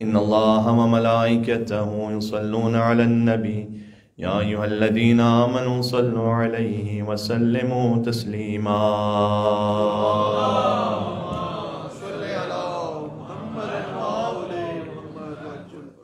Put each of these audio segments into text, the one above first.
إن الله وملائكته يصلون على النبي يا أيها الذين آمنوا صلوا عليه وسلموا تسليما.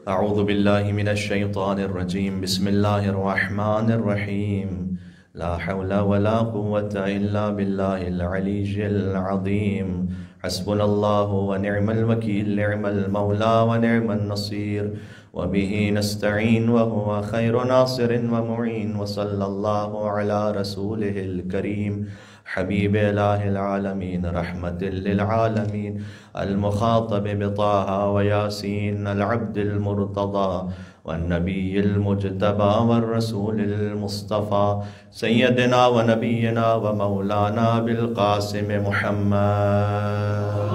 أعوذ بالله من الشيطان الرجيم. بسم الله الرحمن الرحيم. لا حول ولا قوة إلا بالله العلي العظيم. حسبنا الله ونعم الوكيل، نعم المولى ونعم النصير، وبه نستعين وهو خير ناصر ومعين. وصلى الله على رسوله الكريم حبيب إله العالمين رحمة للعالمين المخاطب بطه وياسين العبد المرتضى والنبي المجتبى والرسول المصطفى سيدنا ونبينا ومولانا بالقاسم محمد.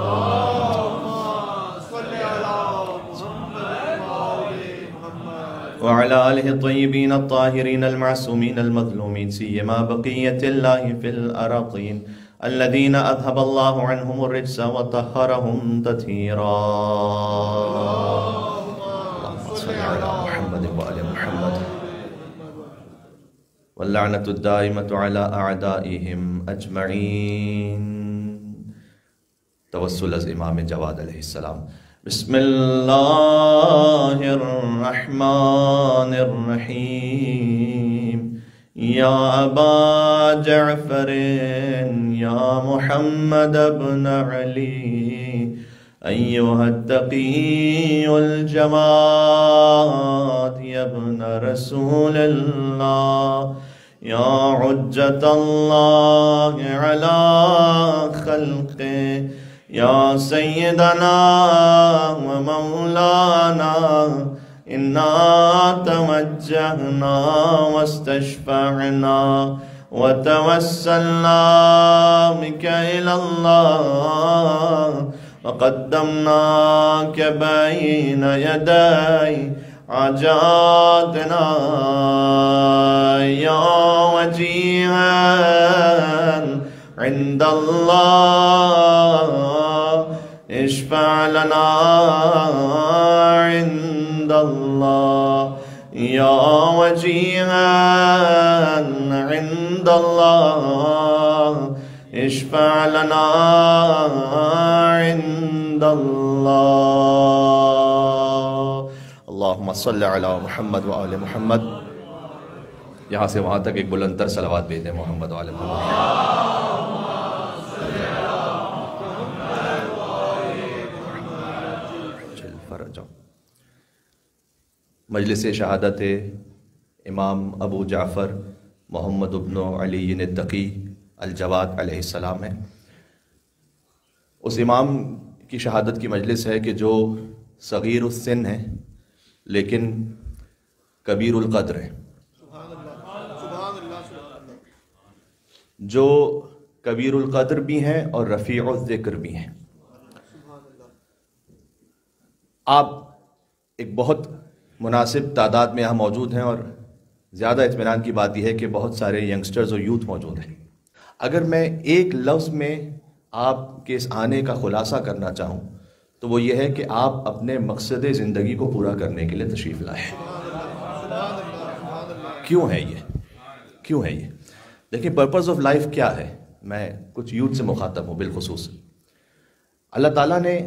وعلى آله الطيبين الطاهرين المعصومين المظلومين سيما بقية الله في الأراضين الذين أذهب الله عنهم الرجس وطهرهم تطهيرا. اللهم صل على محمد وآل محمد. واللعنة الدائمة على أعدائهم أجمعين. توسل از امام جواد علیہ السلام. بسم اللہ الرحمن الرحیم. یا ابا جعفر یا محمد ابن علی ایہا التقی الجواد یا ابن رسول اللہ یا حجت اللہ علی خلقہ یا سیدنا و مولانا انا توجہنا واستشفعنا وتوسلنا بک الی اللہ وقدمناک بین یدی حاجاتنا یا وجیہا عند اللہ اشفع لنا عند اللہ یا وجیہا عند اللہ اشفع لنا عند اللہ. اللہم صلی علی محمد و آل محمد. یہاں سے وہاں تک ایک بلندتر صلوات بھیجیں محمد و آل محمد. مجلس شہادت امام ابو جعفر محمد ابن علی التقی الجواد علیہ السلام ہے. اس امام کی شہادت کی مجلس ہے کہ جو صغیر السن ہے لیکن کبیر القدر ہے. جو کبیر القدر بھی ہیں اور رفیع الذکر بھی ہیں. آپ ایک بہت مناسب تعداد میں یہاں موجود ہیں اور زیادہ اطمینان کی بات یہ ہے کہ بہت سارے ینگسٹرز اور یوتھ موجود ہیں. اگر میں ایک لفظ میں آپ کے اس آنے کا خلاصہ کرنا چاہوں تو وہ یہ ہے کہ آپ اپنے مقصد زندگی کو پورا کرنے کے لیے تشریف لائے. کیوں ہے یہ؟ دیکھیں پرپز آف لائف کیا ہے؟ میں کچھ یوتھ سے مخاطب ہوں بالخصوص. اللہ تعالیٰ نے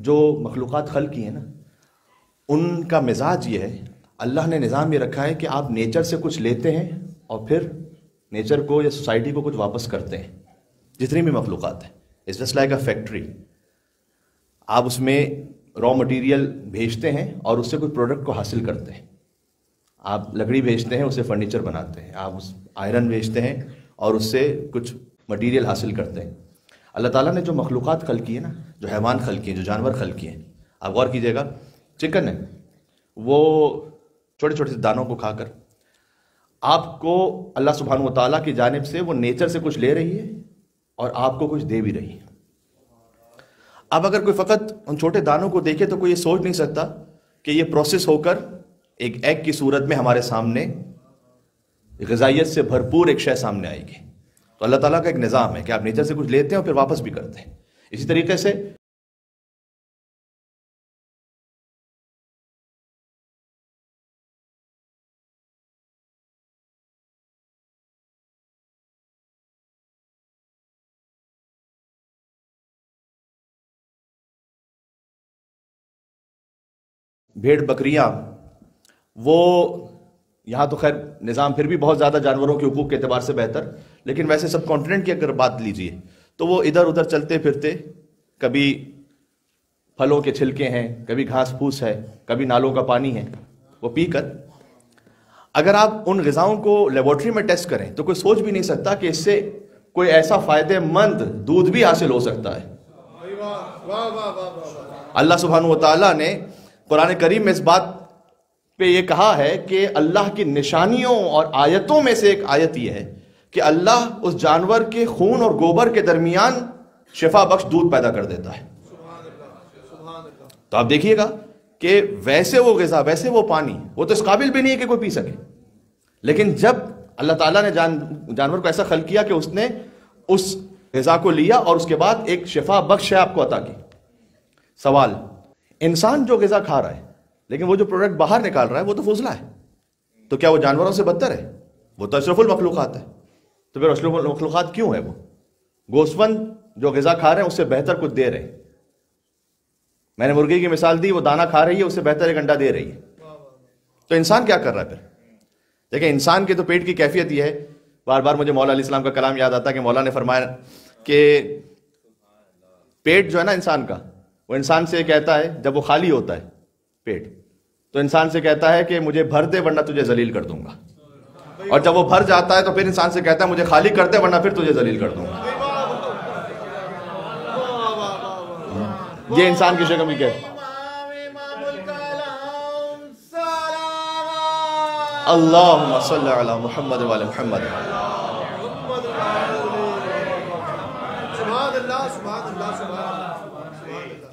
جو مخلوقات خلق کی ہیں نا ان کا مزاج یہ ہے، اللہ نے نظام یہ رکھا ہے کہ آپ نیچر سے کچھ لیتے ہیں اور پھر نیچر کو یا سوسائٹی کو کچھ واپس کرتے ہیں. جتنی بھی مخلوقات ہیں it's just like a factory. آپ اس میں را مٹیریل بھیجتے ہیں اور اس سے کوئی پروڈکٹ کو حاصل کرتے ہیں. آپ لکڑی بھیجتے ہیں، اسے فرنیچر بناتے ہیں. آپ اس آئرن بھیجتے ہیں اور اس سے کچھ مٹیریل حاصل کرتے ہیں. اللہ تعالیٰ نے جو مخلوقات خلق کی ہے نا، جو حیوان خلق کی ہیں، جو جانور خلق کی ہیں، آپ غور کیجئے گا. چکن ہے، وہ چھوٹے چھوٹے سے دانوں کو کھا کر آپ کو اللہ سبحانہ و تعالیٰ کی جانب سے وہ نیچر سے کچھ لے رہی ہے اور آپ کو کچھ دے بھی رہی ہے. اب اگر کوئی فقط ان چھوٹے دانوں کو دیکھے تو کوئی یہ سوچ نہیں سکتا کہ یہ پروسیس ہو کر ایک ایگ کی صورت میں ہمارے سامنے غذائیت سے بھرپور ایک شے سامنے آئے گی. تو اللہ تعالیٰ کا ایک نظام ہے کہ آپ نیچر سے کچھ لیتے ہیں اور پھر واپس بھی کرتے ہیں. اسی طریقے سے بھیڑ بکریاں، وہ یہاں تو خیر نظام پھر بھی بہت زیادہ جانوروں کے حقوق کے اعتبار سے بہتر، لیکن ویسے سب کانٹیننٹ کی اگر بات لیجیے تو وہ ادھر ادھر چلتے پھرتے، کبھی پھلوں کے چھلکے ہیں، کبھی گھاس پھوس ہے، کبھی نالوں کا پانی ہے، وہ پی کر اگر آپ ان غذاؤں کو لیبارٹری میں ٹیسٹ کریں تو کوئی سوچ بھی نہیں سکتا کہ اس سے کوئی ایسا فائدہ مند دودھ بھی حاصل ہو سکتا ہے۔ اللہ سبحانہ و تعالیٰ نے قرآن کریم میں اس بات پہ یہ کہا ہے کہ اللہ کی نشانیوں اور آیتوں میں سے ایک آیت یہ ہے کہ اللہ اس جانور کے خون اور گوبر کے درمیان شفا بخش دودھ پیدا کر دیتا ہے۔ تو آپ دیکھیے گا کہ ویسے وہ غذا، ویسے وہ پانی، وہ تو اس قابل بھی نہیں ہے کہ کوئی پی سکے، لیکن جب اللہ تعالیٰ نے جانور کو ایسا خلق کیا کہ اس نے اس غذا کو لیا اور اس کے بعد ایک شفا بخش ہے آپ کو عطا کی۔ سوال، انسان جو غذا کھا رہا ہے لیکن وہ جو پروڈکٹ باہر نکال رہا ہے وہ تو فضلہ ہے، تو کیا وہ جانوروں سے بدتر ہے؟ وہ تو اشرف المخلوقات ہے، تو پھر اشرف المخلوقات کیوں ہے وہ؟ گوسفند جو غذا کھا رہے ہیں اس سے بہتر کچھ دے رہے ہیں۔ میں نے مرغی کی مثال دی، وہ دانہ کھا رہی ہے، اس سے بہتر ایک انڈا دے رہی ہے۔ تو انسان کیا کر رہا ہے پھر؟ دیکھیں انسان کے تو پیٹ کی کیفیت یہ ہے، بار بار مجھے مولا علیہ السلام کا کلام یاد آتا ہے کہ مولا نے فرمایا کہ پیٹ جو ہے نا انسان کا، وہ انسان سے کہتا ہے جب وہ خالی ہوتا ہے پیٹ، تو انسان سے کہتا ہے کہ مجھے بھر دے ورنہ تجھے ذلیل کر دوں گا، اور جب وہ بھر جاتا ہے تو پھر انسان سے کہتا ہے مجھے خالی کر دے ورنہ پھر تجھے ذلیل کر دوں گا۔ یہ انسان کی شکل میں کیا ہے؟ اللہم صلی علی محمد وعلی محمد۔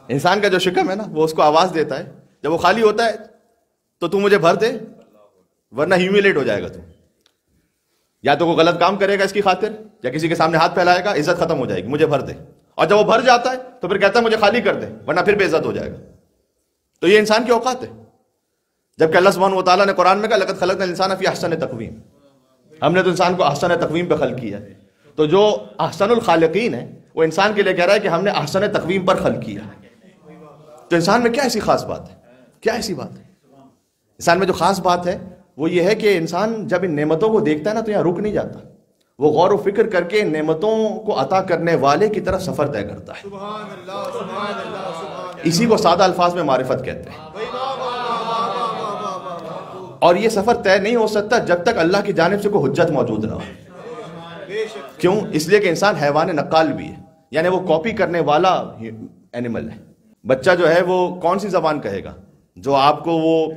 انسان کا جو شکم ہے نا وہ اس کو آواز دیتا ہے جب وہ خالی ہوتا ہے تو مجھے بھر دے ورنہ ہیومیلیٹ ہو جائے گا، تو یا تو کوئی غلط کام کرے گا اس کی خاطر، یا کسی کے سامنے ہاتھ پھیلائے گا، عزت ختم ہو جائے گی، مجھے بھر دے، اور جب وہ بھر جاتا ہے تو پھر کہتا ہے مجھے خالی کر دے ورنہ پھر بے عزت ہو جائے گا۔ تو یہ انسان کی اوقات ہے، جبکہ اللہ سبحانہ و تعالیٰ نے قرآن میں کہا لقد خلقنا الانسان فی احسن تقویم، ہم نے تو انسان کو احسن تقویم پہ خلق کیا ہے۔ تو جو احسن الخالقین ہے وہ انسان کے لیے کہہ رہا ہے کہ ہم نے احسن تقویم پر خلق کیا ہے۔ تو انسان میں کیا ایسی خاص بات ہے؟ کیا ایسی بات ہے؟ انسان میں جو خاص بات ہے وہ یہ ہے کہ انسان جب ان نعمتوں کو دیکھتا ہے نا تو یہاں رک نہیں جاتا، وہ غور و فکر کر کے نعمتوں کو عطا کرنے والے کی طرف سفر طے کرتا ہے۔ اسی کو سادہ الفاظ میں معرفت کہتے ہیں، اور یہ سفر طے نہیں ہو سکتا جب تک اللہ کی جانب سے کوئی حجت موجود نہ ہو۔ کیوں؟ اس لیے کہ انسان حیوان نقال بھی ہے، یعنی وہ کاپی کرنے والا اینیمل ہے۔ بچہ جو ہے وہ کون سی زبان کہے گا؟ جو آپ کو وہ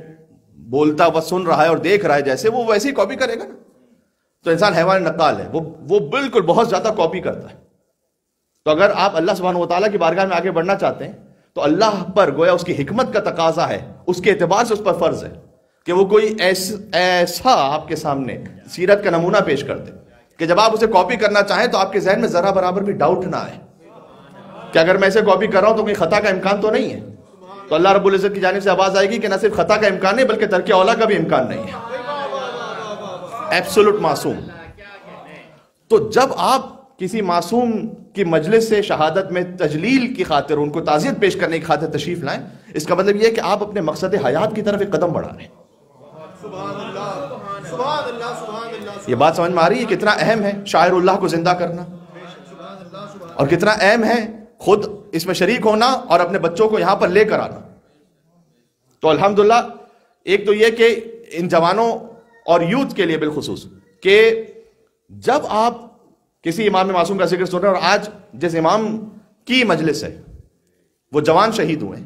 بولتا و سن رہا ہے اور دیکھ رہا ہے جیسے، وہ ویسے ہی کاپی کرے گا نا۔ تو انسان حیوان نقال ہے، وہ بالکل بہت زیادہ کاپی کرتا ہے۔ تو اگر آپ اللہ سبحانہ و تعالیٰ کی بارگاہ میں آگے بڑھنا چاہتے ہیں تو اللہ پر گویا اس کی حکمت کا تقاضا ہے، اس کے اعتبار سے اس پر فرض ہے کہ وہ کوئی ایسا آپ کے سامنے سیرت کا نمونہ پیش کر دے کہ جب آپ اسے کاپی کرنا چاہیں تو آپ کے ذہن میں ذرا برابر بھی ڈاؤٹ نہ آئے کہ اگر میں اسے کاپی کر رہا ہوں تو کوئی خطا کا امکان تو نہیں ہے۔ تو اللہ رب العزت کی جانب سے آواز آئے گی کہ نہ صرف خطا کا امکان نہیں بلکہ ترک اولا کا بھی امکان نہیں ہے، ایبسولوٹ معصوم۔ تو جب آپ کسی معصوم کی مجلس سے شہادت میں تجلیل کی خاطر، ان کو تعزیت پیش کرنے کی خاطر تشریف لائیں، اس کا مطلب یہ ہے کہ آپ اپنے مقصد حیات کی طرف ایک قدم بڑھا رہے ہیں۔ یہ بات سمجھ میں آ رہی ہے کتنا اہم ہے شاعر اللہ کو زندہ کرنا، اور کتنا اہم ہے خود اس میں شریک ہونا اور اپنے بچوں کو یہاں پر لے کر آنا۔ تو الحمدللہ ایک تو یہ کہ ان جوانوں اور یوتھ کے لیے بالخصوص کہ جب آپ کسی امام معصوم کا ذکر سن رہے ہیں، اور آج جس امام کی مجلس ہے وہ جوان شہید ہوئے،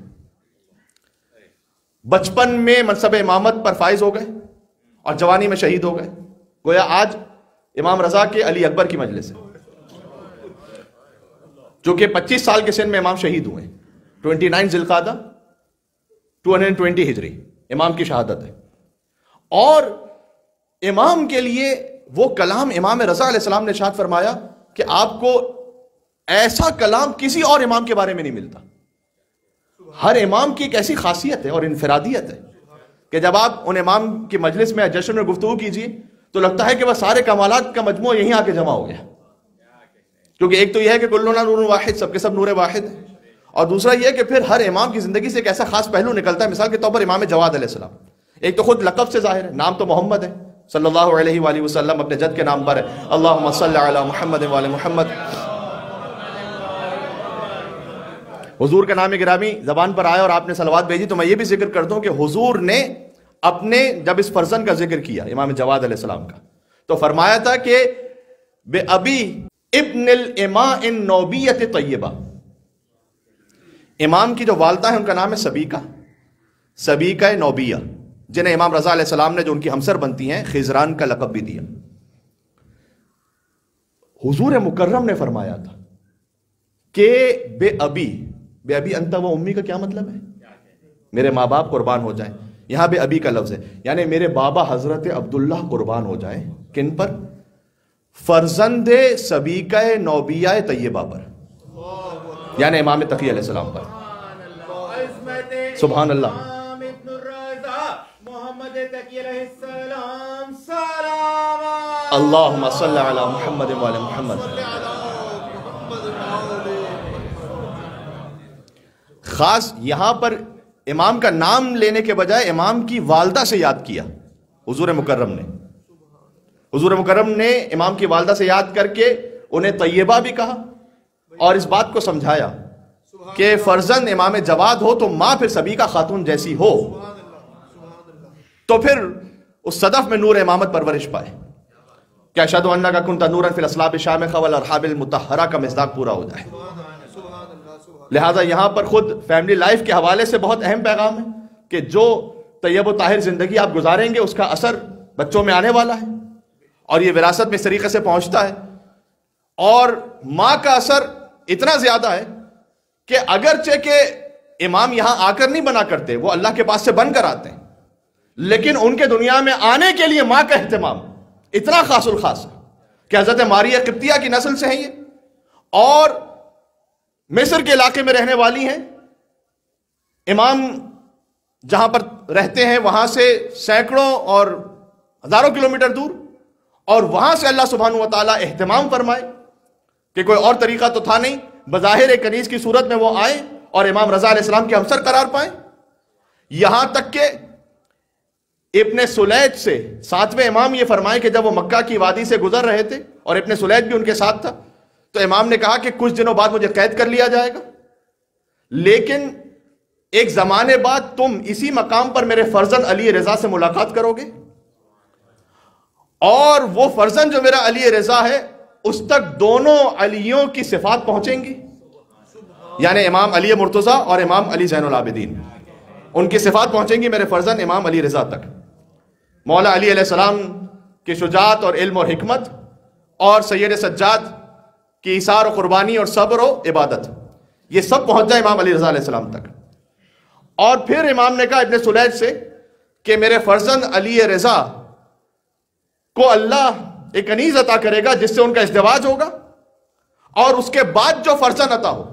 بچپن میں منصب امامت پر فائز ہو گئے اور جوانی میں شہید ہو گئے، گویا آج امام رضا کے علی اکبر کی مجلس ہے جو کہ 25 سال کے سن میں امام شہید ہوئے، 29 ذی القعدہ 220 ہجری امام کی شہادت ہے۔ اور امام کے لیے وہ کلام امام رضا علیہ السلام نے ارشاد فرمایا کہ آپ کو ایسا کلام کسی اور امام کے بارے میں نہیں ملتا۔ ہر امام کی ایک ایسی خاصیت ہے اور انفرادیت ہے کہ جب آپ ان امام کی مجلس میں جشن میں گفتگو کیجیے تو لگتا ہے کہ وہ سارے کمالات کا مجموعہ یہیں آ کے جمع ہو گیا، کیونکہ ایک تو یہ ہے کہ کلنا نور واحد، سب کے سب نور واحد ہیں، اور دوسرا یہ کہ پھر ہر امام کی زندگی سے ایک ایسا خاص پہلو نکلتا ہے. مثال کے طور پر امام جواد علیہ السلام, ایک تو خود لقب سے ظاہر ہے, نام تو محمد ہے صلی اللہ علیہ وآلہ وسلم, اپنے جد کے نام پر ہے, اللہم صلی علی محمد وآل محمد. حضور کا نام گرامی زبان پر آیا اور آپ نے صلوات بھیجی, تو میں یہ بھی ذکر کرتا ہوں کہ حضور نے اپنے جب اس فرزند کا ذکر کیا امام جواد علیہ السلام کا, تو فرمایا تھا کہ بے ابی ابن الاماء النوبیت طیبہ. امام کی جو والدہ ہیں ان کا نام ہے سبیکہ, سبیکہ نوبیہ, جنہیں امام رضا علیہ السلام نے جو ان کی ہمسر بنتی ہیں خضران کا لقب بھی دیا. حضور مکرم نے فرمایا تھا کہ بے ابی, بے ابی انت و امی کا کیا مطلب ہے؟ میرے ماں باپ قربان ہو جائیں. یہاں بے ابی کا لفظ ہے, یعنی میرے بابا حضرت عبداللہ قربان ہو جائیں. کن پر؟ فرزند سبیکہ نوبیہ طیبہ پر, یعنی امام تقی علیہ السلام پر. سبحان اللہ. اللہم صلی علی محمد وعلی محمد. خاص یہاں پر امام کا نام لینے کے بجائے امام کی والدہ سے یاد کیا حضور مکرم نے. حضور مکرم نے امام کی والدہ سے یاد کر کے انہیں طیبہ بھی کہا, اور اس بات کو سمجھایا کہ فرزند امام جواد ہو تو ماں پھر سبیکہ خاتون جیسی ہو, تو پھر اس صدف میں نور امامت پرورش پائے. کیا اشہدو انک کنت نورا فی الاصلاب الشامخہ والارحام المطہرہ کا مصداق پورا ہو جائے. لہٰذا یہاں پر خود فیملی لائف کے حوالے سے بہت اہم پیغام ہے کہ جو طیب و طاہر زندگی آپ گزاریں گے اس کا اثر بچوں میں آنے والا ہے, اور یہ وراثت میں اس طریقے سے پہنچتا ہے. اور ماں کا اثر اتنا زیادہ ہے کہ اگرچہ کہ امام یہاں آ کر نہیں بنا کرتے, وہ اللہ کے پاس سے بن کر آتے ہیں, لیکن ان کے دنیا میں آنے کے لیے ماں کا اہتمام اتنا خاص الخاص ہے کہ حضرت ماریہ قبطیہ کی نسل سے ہیں یہ, اور مصر کے علاقے میں رہنے والی ہیں. امام جہاں پر رہتے ہیں وہاں سے سینکڑوں اور ہزاروں کلومیٹر دور, اور وہاں سے اللہ سبحانہ و تعالیٰ اہتمام فرمائے کہ کوئی اور طریقہ تو تھا نہیں, بظاہر ایک کنیز کی صورت میں وہ آئیں اور امام رضا علیہ السلام کے ہمسر قرار پائیں. یہاں تک کہ ابن سلیج سے ساتویں امام یہ فرمائے کہ جب وہ مکہ کی وادی سے گزر رہے تھے اور ابن سلیج بھی ان کے ساتھ تھا, تو امام نے کہا کہ کچھ دنوں بعد مجھے قید کر لیا جائے گا, لیکن ایک زمانے بعد تم اسی مقام پر میرے فرزند علی رضا سے ملاقات کرو گے, اور وہ فرزند جو میرا علی رضا ہے اس تک دونوں علیوں کی صفات پہنچیں گی, یعنی امام علی مرتضیٰ اور امام علی زین العابدین, ان کی صفات پہنچیں گی میرے فرزند امام علی رضا تک. مولا علی علیہ السلام کی شجاعت اور علم اور حکمت, اور سید سجاد کی ایثار و قربانی اور صبر و عبادت, یہ سب پہنچ جائے امام علی رضا علیہ السلام تک. اور پھر امام نے کہا ابن سلیج سے کہ میرے فرزند علی رضا کو اللہ ایک کنیز عطا کرے گا جس سے ان کا ازدواج ہوگا, اور اس کے بعد جو فرزند عطا ہو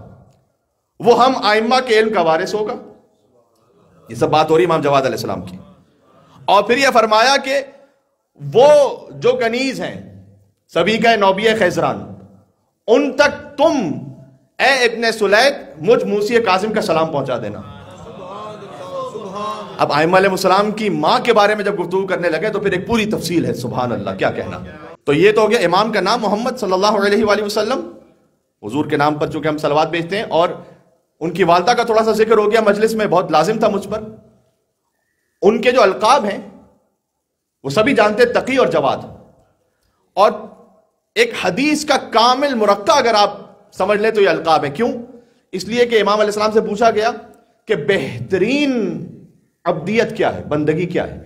وہ ہم ائمہ کے علم کا وارث ہوگا. یہ سب بات ہو رہی امام جواد علیہ السلام کی. اور پھر یہ فرمایا کہ وہ جو کنیز ہیں سبیکہ نوبیہ خیزران, ان تک تم اے ابن سلیج مجھ موسی کاظم کا سلام پہنچا دینا. اب ائمہ علیہ السلام کی ماں کے بارے میں جب گفتگو کرنے لگے تو پھر ایک پوری تفصیل ہے, سبحان اللہ, کیا کہنا. تو یہ تو ہو گیا امام کا نام محمد صلی اللہ علیہ وآلہ وسلم, حضور کے نام پر چونکہ ہم صلوات بھیجتے ہیں, اور ان کی والدہ کا تھوڑا سا ذکر ہو گیا مجلس میں, بہت لازم تھا مجھ پر. ان کے جو القاب ہیں وہ سبھی جانتے, تقی اور جواد. اور ایک حدیث کا کامل مرقع اگر آپ سمجھ لیں تو یہ القاب ہیں. کیوں؟ اس لیے کہ امام علیہ السلام سے پوچھا گیا کہ بہترین عبدیت کیا ہے, بندگی کیا ہے.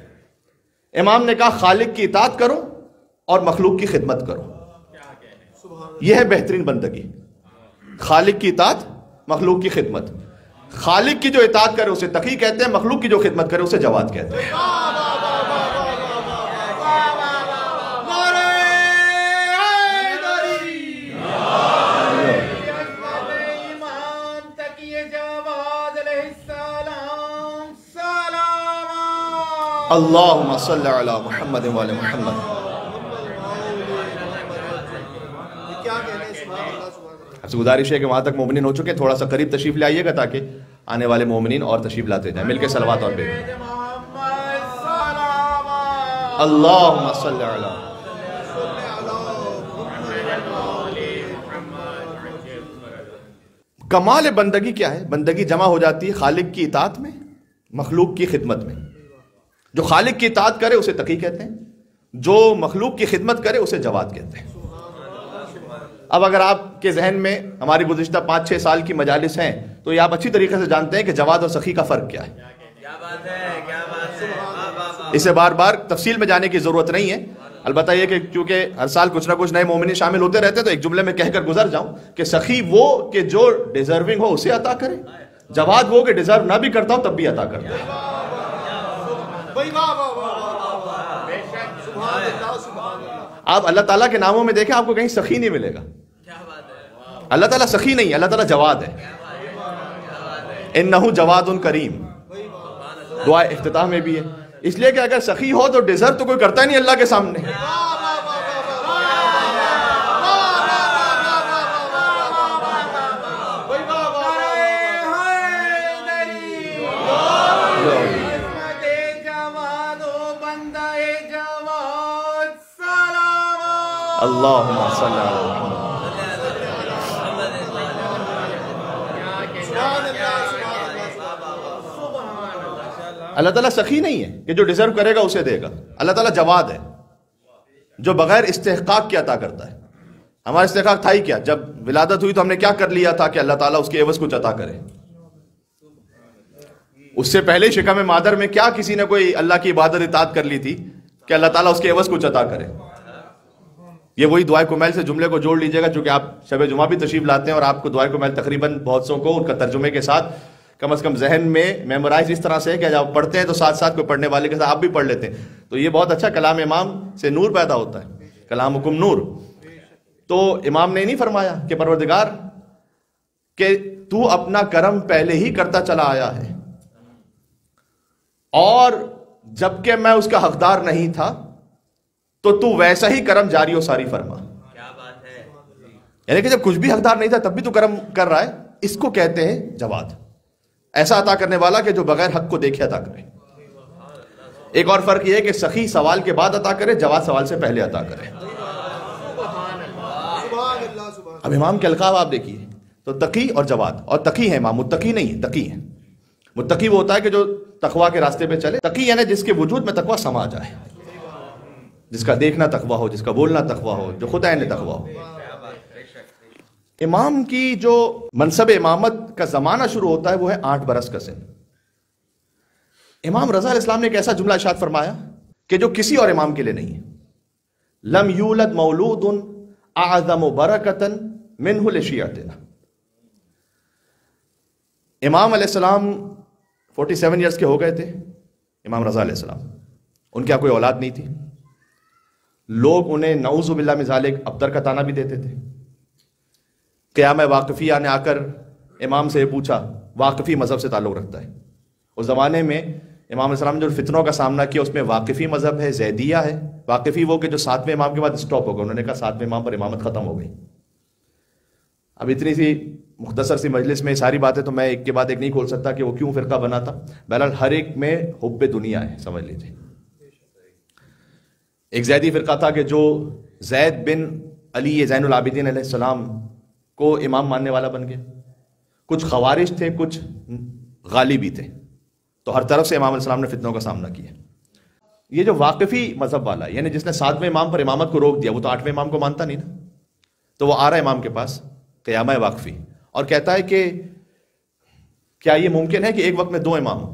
امام نے کہا خالق کی اطاعت کرو اور مخلوق کی خدمت کرو, یہ ہے بہترین بندگی. خالق کی اطاعت, مخلوق کی خدمت. خالق کی جو اطاعت کرے اسے تقی کہتے ہیں, مخلوق کی جو خدمت کرے اسے جواد کہتے ہیں. اللہم صلی علی محمد وعلی محمد. آپ سے گزارش ہے کہ وہاں تک مومنین ہو چکے ہیں، تھوڑا سا قریب تشریف لے آئیے گا تاکہ آنے والے مومنین اور تشریف لاتے جائیں. مل کے صلوات اور بے اللہم صلی علی. کمال بندگی کیا ہے؟ بندگی جمع ہو جاتی ہے خالق کی اطاعت میں، مخلوق کی خدمت میں. جو خالق کی اطاعت کرے اسے تقی کہتے ہیں، جو مخلوق کی خدمت کرے اسے جواد کہتے ہیں. اب اگر آپ کے ذہن میں ہماری گزشتہ 5-6 سال کی مجالس ہیں تو یہ آپ اچھی طریقے سے جانتے ہیں کہ جواد اور سخی کا فرق کیا ہے. اسے بار بار تفصیل میں جانے کی ضرورت نہیں ہے. البتہ یہ کہ کیونکہ ہر سال کچھ نہ کچھ نئے مومنین شامل ہوتے رہتے ہیں تو ایک جملے میں کہہ کر گزر جاؤں کہ سخی وہ کہ جو ڈیزرونگ ہو اسے عطا کرے، جواد وہ کہ ڈیزرو نہ بھی کرتا ہو تب بھی عطا کرتا ہے. آپ اللہ تعالیٰ کے ناموں میں دیکھیں آپ کو کہیں سخی نہیں ملے گا. اللہ تعالیٰ سخی نہیں ہے، اللہ تعالیٰ جواد ہے. انہو جواد کریم دعا افتتاح میں بھی ہے، اس لیے کہ اگر سخی ہو تو ڈیزرو تو کوئی کرتا ہی نہیں اللہ کے سامنے. اللہم صلی علی محمد. اللہ تعالیٰ سخی نہیں ہے کہ جو ڈیزرو کرے گا اسے دے گا. اللہ تعالیٰ جواد ہے جو بغیر استحقاق کے عطا کرتا ہے. ہمارا استحقاق تھا ہی کیا؟ جب ولادت ہوئی تو ہم نے کیا کر لیا تھا کہ اللہ تعالیٰ اس کے عوض کچھ عطا کرے. اس سے پہلے شکم مادر میں کیا کسی نے کوئی اللہ کی عبادت اطاعت کر لی تھی کہ اللہ تعالیٰ اس کے عوض کچھ عطا کرے. یہ وہی دعائے کمیل سے جملے کو جوڑ لیجئے گا چونکہ آپ شب جمعہ بھی تشریف لاتے ہیں اور آپ کو دعائے کمیل تقریباً بہت سو کو ان کا ترجمے کے ساتھ کم از کم ذہن میں میمورائز اس طرح سے ہے کہ جب آپ پڑھتے ہیں تو ساتھ ساتھ کوئی پڑھنے والے کے ساتھ آپ بھی پڑھ لیتے ہیں تو یہ بہت اچھا. کلام امام سے نور پیدا ہوتا ہے، کلام حکم نور. تو امام نے نہیں فرمایا کہ پروردگار کہ تو اپنا کرم پہلے ہی کرتا چلا آیا ہے اور جبکہ میں اس کا حقدار نہیں تھا تو ویسا ہی کرم جاری و ساری فرما. یعنی کہ جب کچھ بھی حقدار نہیں تھا تب بھی تو کرم کر رہا ہے. اس کو کہتے ہیں جواد، ایسا عطا کرنے والا کہ جو بغیر حق کو دیکھے عطا کرے. ایک اور فرق یہ ہے کہ سخی سوال کے بعد عطا کرے، جواد سوال سے پہلے عطا کرے. اب امام کے القاب آپ دیکھیے تو تقی اور جواد، اور تقی ہے امام، متقی نہیں ہے، تقی ہے. متقی وہ ہوتا ہے کہ جو تقوی کے راستے پہ چلے. تقی یعنی جس کے وجود میں تقوی سما جائے، جس کا دیکھنا تقوی ہو، جس کا بولنا تقوی ہو، جو خود عین تقوی ہو. امام کی جو منصب امامت کا زمانہ شروع ہوتا ہے وہ ہے 8 برس کا سن. امام رضا علیہ السلام نے ایک ایسا جملہ ارشاد فرمایا کہ جو کسی اور امام کے لیے نہیں ہے. لم یولد مولود اعظم برکتا منہ لشیعتنا. امام علیہ السلام 47 ایئرس کے ہو گئے تھے. امام رضا علیہ السلام، ان کے کوئی اولاد نہیں تھی. لوگ انہیں نعوذ باللہ من ذالک ابتر کا طعنہ بھی دیتے تھے. قیام واقفیہ نے آ کر امام سے یہ پوچھا، واقفی مذہب سے تعلق رکھتا ہے. اس زمانے میں امام علیہ السلام نے جو فتنوں کا سامنا کیا اس میں واقفی مذہب ہے، زیدیہ ہے. واقفی وہ کہ جو 7ویں امام کے بعد اسٹاپ ہوگا. انہوں نے کہا 7ویں امام پر امامت ختم ہو گئی. اب اتنی سی مختصر سی مجلس میں ساری باتیں تو میں ایک کے بعد ایک نہیں کھول سکتا کہ وہ کیوں فرقہ بنا تھا. بہرحال ہر ایک میں حب دنیا ہے، سمجھ لیجیے. ایک زیدی فرقہ تھا کہ جو زید بن علی زین العابدین علیہ السلام کو امام ماننے والا بن گیا. کچھ خوارج تھے، کچھ غالبی تھے. تو ہر طرف سے امام علیہ السلام نے فتنوں کا سامنا کیا. یہ جو واقفی مذہب والا یعنی جس نے 7ویں امام پر امامت کو روک دیا، وہ تو 8ویں امام کو مانتا نہیں نا. تو وہ آ رہا ہے امام کے پاس قیامہ واقفی اور کہتا ہے کہ کیا یہ ممکن ہے کہ ایک وقت میں 2 امام ہوں؟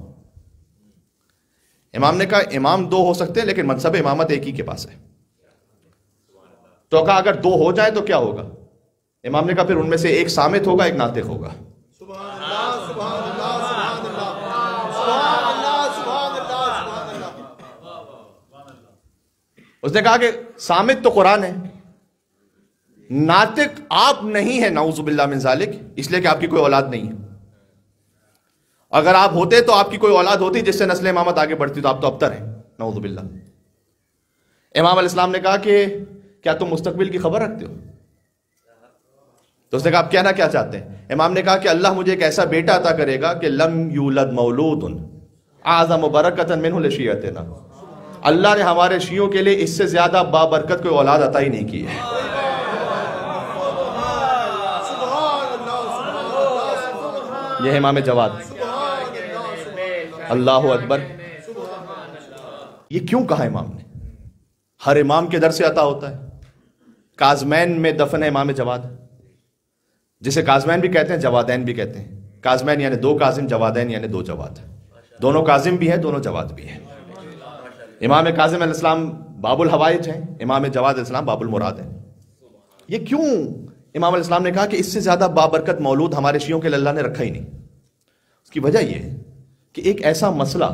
امام نے کہا امام 2 ہو سکتے ہیں لیکن منصب امامت ایک ہی کے پاس ہے. تو کہا اگر 2 ہو جائیں تو کیا ہوگا؟ امام نے کہا پھر ان میں سے ایک صامت ہوگا، ایک ناطق ہوگا. اس نے کہا کہ صامت تو قرآن ہے، ناطق آپ نہیں ہے نعوذ باللہ من ذالک، اس لیے کہ آپ کی کوئی اولاد نہیں ہے. اگر آپ ہوتے تو آپ کی کوئی اولاد ہوتی جس سے نسل امامت آگے بڑھتی، تو آپ تو ابتر ہیں نعوذ باللہ. امام علیہ السلام نے کہا کہ کیا تم مستقبل کی خبر رکھتے ہو؟ تو اس نے کہا آپ کہنا کیا چاہتے ہیں؟ امام نے کہا کہ اللہ مجھے ایک ایسا بیٹا عطا کرے گا کہ لم یولد مولود اعظم برکۃ منہ لشیعتنا، اللہ نے ہمارے شیعوں کے لیے اس سے زیادہ بابرکت کوئی اولاد عطا ہی نہیں کی ہے۔ یہ ہے امام جواد۔ اللہ اکبر۔ یہ کیوں کہا امام نے؟ ہر امام کے در سے عطا ہوتا ہے۔ کاظمین میں دفن ہے امام جواد، جسے کاظمین بھی کہتے ہیں جوادین بھی کہتے ہیں۔ کاظمین یعنی دو کاظم، جوادین یعنی دو جواد، دونوں کاظم بھی ہیں، دونوں جواد بھی ہیں۔ امام کاظم علیہ السلام باب الحوائج ہیں، امام جواد علیہ السلام باب المراد ہیں۔ یہ کیوں امام علیہ السلام نے کہا کہ اس سے زیادہ بابرکت مولود ہمارے شیعوں کے لیے اللہ نے رکھا ہی نہیں؟ اس کی وجہ یہ ہے کہ ایک ایسا مسئلہ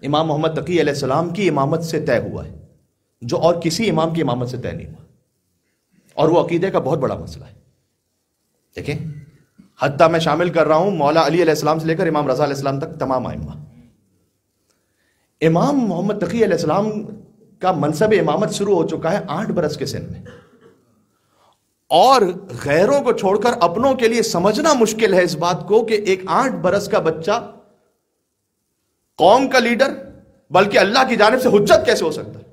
امام محمد تقی علیہ السلام کی امامت سے طے ہوا ہے جو اور کسی امام کی امامت سے طے نہیں ہوا، اور وہ عقیدے کا بہت بڑا مسئلہ ہے۔ دیکھیں، حتیٰ میں شامل کر رہا ہوں مولا علی علیہ السلام سے لے کر امام رضا علیہ السلام تک تمام ائمہ۔ امام محمد تقی علیہ السلام کا منصب امامت شروع ہو چکا ہے 8 برس کے سن میں، اور غیروں کو چھوڑ کر اپنوں کے لیے سمجھنا مشکل ہے اس بات کو کہ ایک 8 برس کا بچہ قوم کا لیڈر بلکہ اللہ کی جانب سے حجت کیسے ہو سکتا ہے؟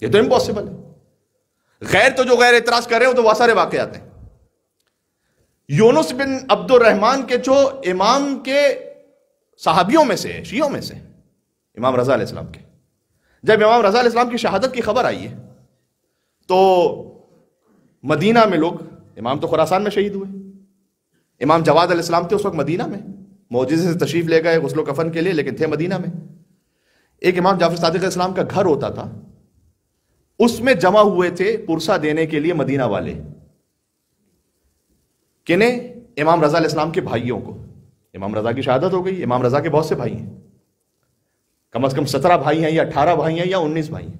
یہ تو امپاسبل ہے۔ غیر تو جو غیر اعتراض کر رہے ہو تو وہ سارے واقعات ہیں۔ یونس بن عبد الرحمن کے جو امام کے صحابیوں میں سے، شیعوں میں سے، امام رضا علیہ السلام کے، جب امام رضا علیہ السلام کی شہادت کی خبر آئی ہے تو مدینہ میں لوگ، امام تو خراسان میں شہید ہوئے، امام جواد علیہ السلام تھے اس وقت مدینہ میں، معجزے سے تشریف لے گئے غسل و کفن کے لیے، لیکن تھے مدینہ میں۔ ایک امام جعفر صادق علیہ السلام کا گھر ہوتا تھا، اس میں جمع ہوئے تھے پرسہ دینے کے لیے مدینہ والے۔ کنہیں؟ امام رضا علیہ السلام کے بھائیوں کو۔ امام رضا کی شہادت ہو گئی، امام رضا کے بہت سے بھائی ہیں، کم از کم 17 بھائی ہیں یا 18 بھائی ہیں یا 19 بھائی ہیں۔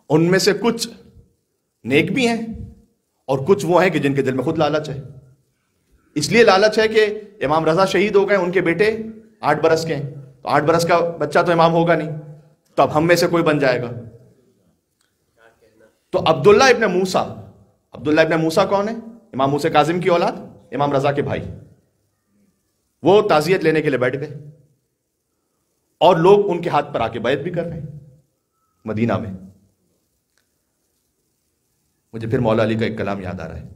ان میں سے کچھ نیک بھی ہیں اور کچھ وہ ہیں کہ جن کے دل میں خود لالچ ہے۔ اس لیے لالچ ہے کہ امام رضا شہید ہو گئے، ان کے بیٹے 8 برس کے ہیں، تو 8 برس کا بچہ تو امام ہوگا نہیں، تو اب ہم میں سے کوئی بن جائے گا۔ تو عبداللہ ابن موسیٰ، عبداللہ ابن موسیٰ کون ہے؟ امام موسیٰ کاظم کی اولاد، امام رضا کے بھائی۔ وہ تعزیت لینے کے لیے بیٹھ گئے اور لوگ ان کے ہاتھ پر آ کے بیعت بھی کر رہے ہیں مدینہ میں۔ مجھے پھر مولا علی کا ایک کلام یاد آ رہا ہے۔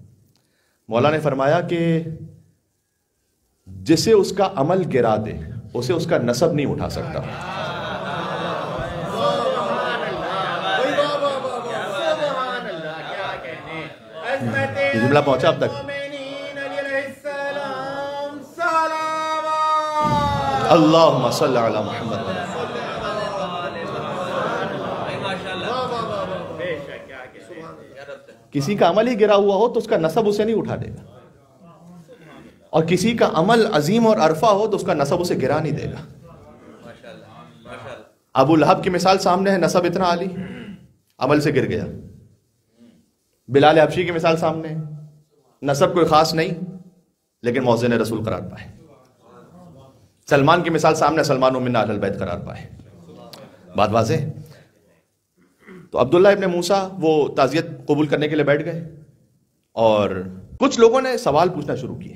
مولا نے فرمایا کہ جسے اس کا عمل گرا دے اسے اس کا نسب نہیں اٹھا سکتا۔ یہ جملہ پہنچا اب تک؟ اللہم صلی علی محمد۔ کسی کا عمل ہی گرا ہوا ہو تو اس کا نسب اسے نہیں اٹھا دے گا، اور کسی کا عمل عظیم اور عرفہ ہو تو اس کا نسب اسے گرا نہیں دے گا۔ ابو لہب کی مثال سامنے ہے، نسب اتنا عالی، عمل سے گر گیا۔ بلال حبشی کی مثال سامنے ہے، نسب کوئی خاص نہیں لیکن مؤذن رسول قرار پائے۔ سلمان کی مثال سامنے، سلمان منا اہل البیت قرار پائے۔ بات واضح۔ تو عبداللہ ابن موسیٰ وہ تعزیت قبول کرنے کے لیے بیٹھ گئے، اور کچھ لوگوں نے سوال پوچھنا شروع کیے۔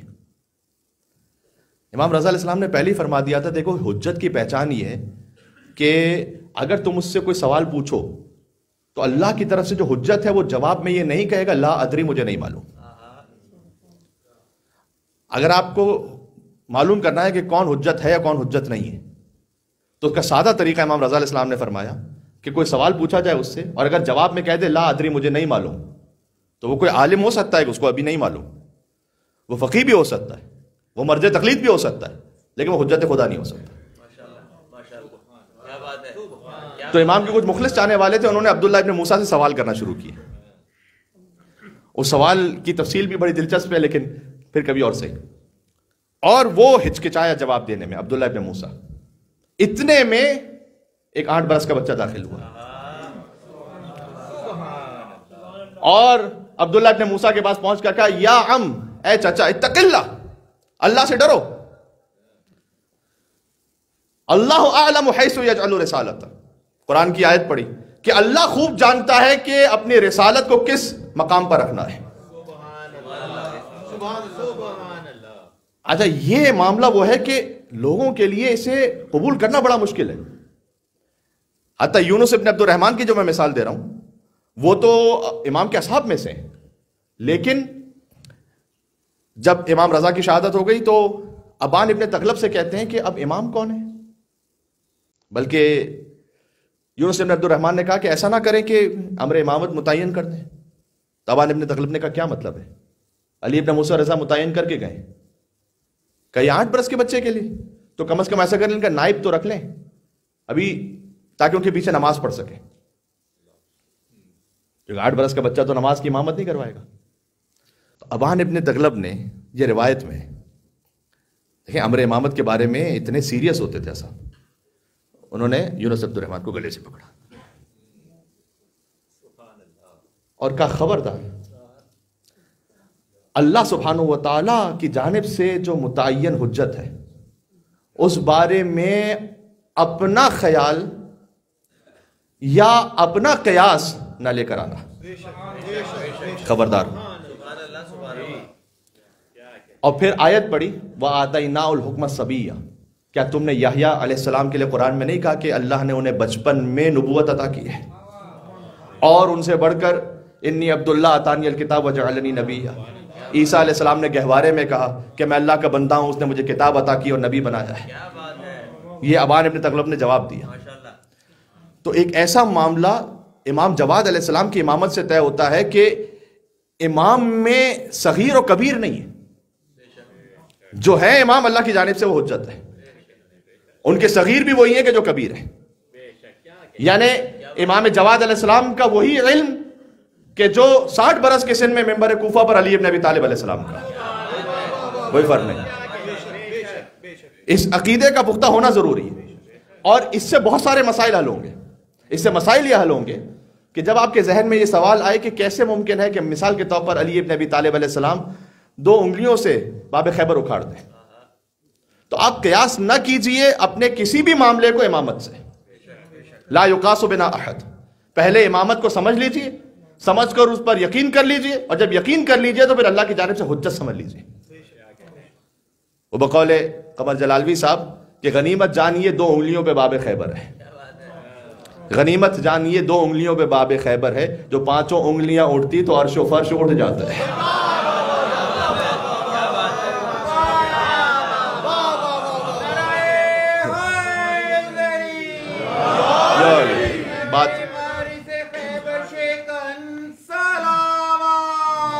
امام رضا علیہ السلام نے پہلے ہی فرما دیا تھا، دیکھو حجت کی پہچان یہ ہے کہ اگر تم اس سے کوئی سوال پوچھو تو اللہ کی طرف سے جو حجت ہے وہ جواب میں یہ نہیں کہے گا لا ادری، مجھے نہیں معلوم۔ اگر آپ کو معلوم کرنا ہے کہ کون حجت ہے یا کون حجت نہیں ہے تو اس کا سادہ طریقہ امام رضا علیہ السلام نے فرمایا کہ کوئی سوال پوچھا جائے اس سے، اور اگر جواب میں کہہ دے لا ادری، مجھے نہیں معلوم، تو وہ کوئی عالم ہو سکتا ہے کہ اس کو ابھی نہیں معلوم، وہ فقیہ بھی ہو سکتا ہے، وہ مرجع تقلید بھی ہو سکتا ہے، لیکن وہ حجت خدا نہیں ہو سکتا۔ تو امام کے کچھ مخلص چاہنے والے تھے، انہوں نے عبداللہ ابن موسیٰ سے سوال کرنا شروع کیا۔ اس سوال کی تفصیل بھی بڑی دلچسپ ہے، لیکن پھر کبھی اور صحیح۔ اور وہ ہچکچایا جواب دینے میں عبداللہ ابن موسیٰ، اتنے میں ایک 8 برس کا بچہ داخل ہوا، اور عبداللہ ابن موسیٰ کے پاس پہنچ کر کہا یا عم، اے چچا، اتق اللہ، اللہ سے ڈرو، اللہ اعلم حیث یجعل رسالتہ، قرآن کی آیت پڑھی کہ اللہ خوب جانتا ہے کہ اپنی رسالت کو کس مقام پر رکھنا ہے۔ اچھا یہ معاملہ وہ ہے کہ لوگوں کے لیے اسے قبول کرنا بڑا مشکل ہے. حتیٰ یونس ابن عبد الرحمن کی جو میں مثال دے رہا ہوں وہ تو امام کے اصحاب میں سے ہیں، لیکن جب امام رضا کی شہادت ہو گئی تو ابان ابن تغلب سے کہتے ہیں کہ اب امام کون ہے؟ بلکہ یونس ابن عبد الرحمن نے کہا کہ ایسا نہ کریں کہ امر امامت متعین کر دیں. تو ابان ابن تغلب نے کہا کیا مطلب ہے؟ علی ابن موسیٰ رضا متعین کر کے گئے، کہیں 8 برس کے بچے کے لیے تو کم از کم ایسا کریں ان کا نائب تو رکھ لیں ابھی، تاکہ ان کے پیچھے نماز پڑھ سکے، کیونکہ 8 برس کا بچہ تو نماز کی امامت نہیں کروائے گا. تو ابان ابن تغلب نے یہ روایت میں دیکھیں امر امامت کے بارے میں اتنے سیریس ہوتے تھے ایسا، انہوں نے یونس عبد الرحمن کو گلے سے پکڑا اور کہا خبردار، اللہ سبحانہ و تعالی کی جانب سے جو متعین حجت ہے اس بارے میں اپنا خیال یا اپنا قیاس نہ لے کر آنا، خبردار. اور پھر آیت پڑھی وَآتَيْنَاهُ الْحُكْمَ الصَّبِيًّا. کیا تم نے یحییٰ علیہ السلام کے لیے قرآن میں نہیں کہا کہ اللہ نے انہیں بچپن میں نبوت عطا کی ہے؟ اور ان سے بڑھ کر انی عبداللہ اتانی الکتاب وجعلنی نبیّا. عیسیٰ علیہ السلام نے گہوارے میں کہا کہ میں اللہ کا بندہ ہوں، اس نے مجھے کتاب عطا کی اور نبی بنایا ہے. یہ ابان ابن تغلب نے جواب دیا. تو ایک ایسا معاملہ امام جواد علیہ السلام کی امامت سے طے ہوتا ہے کہ امام میں صغیر و کبیر نہیں ہے، جو ہے امام اللہ کی جانب سے وہ حجت ہے. ان کے صغیر بھی وہی ہیں کہ جو کبیر ہیں. یعنی امام جواد علیہ السلام کا وہی علم کہ جو 60 برس کے سن میں ممبر کوفہ پر علی ابن ابی طالب علیہ السلام کا، کوئی فرق نہیں. اس عقیدے کا پختہ ہونا ضروری ہے، اور اس سے بہت سارے مسائل حل ہوں گے. اس سے مسائل یہ حل ہوں گے کہ جب آپ کے ذہن میں یہ سوال آئے کہ کیسے ممکن ہے کہ مثال کے طور پر علی ابن ابی طالب علیہ السلام 2 انگلیوں سے باب خیبر اکھاڑ دیں، تو آپ قیاس نہ کیجئے اپنے کسی بھی معاملے کو امامت سے. لا یقاس بنا احد. پہلے امامت کو سمجھ لیجئے، سمجھ کر اس پر یقین کر لیجئے، اور جب یقین کر لیجئے تو پھر اللہ کی جانب سے حجت سمجھ لیجئے. وہ بقول قمر جلالوی صاحب کہ غنیمت جانیے 2 انگلیوں پہ باب خیبر ہے. غنیمت جانیے 2 انگلیوں پہ باب خیبر ہے، جو 5 انگلیاں اٹھتی تو عرش و فرش اٹھ جاتا ہے. بات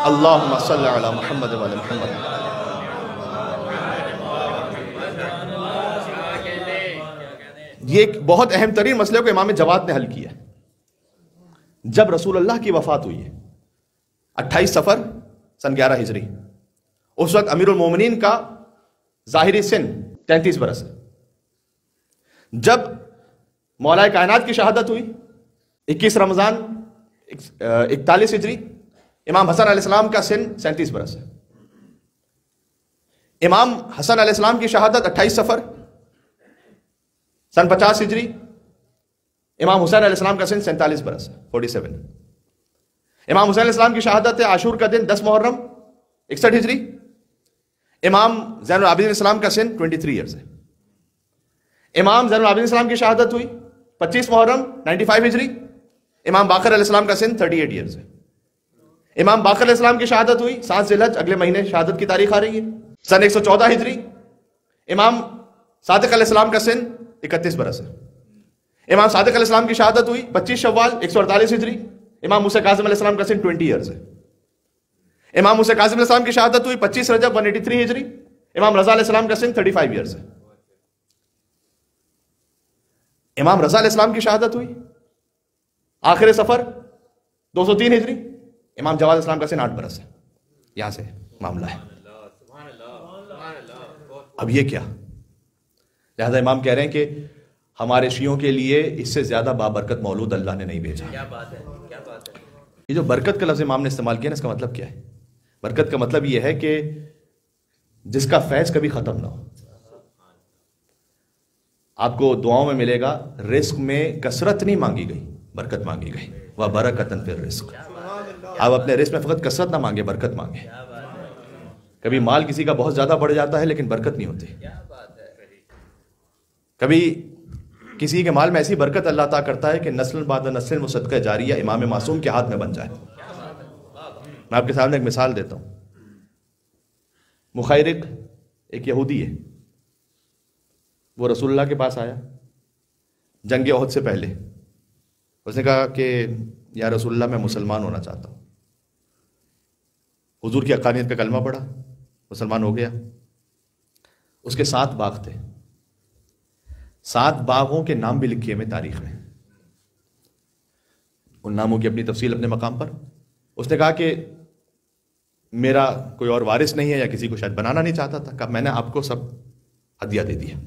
اللہم صلی علی محمد و علی محمد. یہ ایک بہت اہم ترین مسئلے کو امام جواد نے حل کیا. جب رسول اللہ کی وفات ہوئی ہے 28 صفر سن 11 ہجری، اس وقت امیر المومنین کا ظاہری سن 33 برس ہے. جب مولا کائنات کی شہادت ہوئی 21 رمضان 41 ہجری، امام حسن علیہ السلام کا سن 37 برس ہے. امام حسن علیہ السلام کی شہادت 28 صفر سن 50 ہجری، امام حسین علیہ السلام کا سن 47 برس ہے 47. امام حسین علیہ السلام کی شہادت ہے عاشور کا دن 10 محرم 61 ہجری. امام زین العابدین علیہ السلام کا سن 23 ایئرز ہے. امام زین العابدین علیہ السلام کی شہادت ہوئی 25 محرم 95 ہجری. امام باقر علیہ السلام کا سن 38 ایئرز ہے. امام باقر علیہ السلام کی شہادت ہوئی 7 ذی الحج، اگلے مہینے شہادت کی تاریخ آ رہی ہے، سن 114 ہجری. امام صادق علیہ السلام کا سن 31 برس ہے. امام صادق علیہ السلام کی شہادت ہوئی 25 شوال 148 ہجری. امام موسیٰ کاظم علیہ السلام کا سن 20 ایئرز ہے. امام موسیٰ کاظم علیہ السلام کی شہادت ہوئی 25 رجب 183 ہجری. امام رضا علیہ السلام کا سن 35 ایئرز ہے. امام رضا علیہ السلام کی شہادت ہوئی آخر سفر 203 ہجری. امام جواد علیہ السلام کا سن 8 برس ہے. یہاں سے معاملہ ہے. اب یہ کیا؟ لہذا امام کہہ رہے ہیں کہ ہمارے شیعوں کے لیے اس سے زیادہ بابرکت مولود اللہ نے نہیں بھیجا. کیا بات ہے، کیا بات ہے. یہ جو برکت کا لفظ امام نے استعمال کیا نا، اس کا مطلب کیا ہے؟ برکت کا مطلب یہ ہے کہ جس کا فیض کبھی ختم نہ ہو. آپ کو دعاؤں میں ملے گا، رزق میں کثرت نہیں مانگی گئی، برکت مانگی گئی. وَبَرَكَةً فِي الرِّزْقِ. آپ اپنے رزق میں فقط کثرت نہ مانگے، برکت مانگے. کبھی مال کسی کا بہت زیادہ بڑھ جاتا ہے لیکن برکت نہیں ہوتی. کبھی کسی کے مال میں ایسی برکت اللہ تعالیٰ کرتا ہے کہ نسل بعد نسل وہ صدقہ جاریہ امام معصوم کے ہاتھ میں بن جائے. میں آپ کے سامنے ایک مثال دیتا ہوں. مخیرق ایک یہودی ہے، وہ رسول اللہ کے پاس آیا جنگ احد سے پہلے. اس نے کہا کہ یا رسول اللہ میں مسلمان ہونا چاہتا ہوں. حضور کی حقانیت کا کلمہ پڑھا، مسلمان ہو گیا. اس کے 7 باغ تھے، 7 باغوں کے نام بھی لکھے ہوئے تاریخ میں، ان ناموں کی اپنی تفصیل اپنے مقام پر. اس نے کہا کہ میرا کوئی اور وارث نہیں ہے یا کسی کو شاید بنانا نہیں چاہتا تھا. کہا میں نے آپ کو سب ہدیہ دے دیا،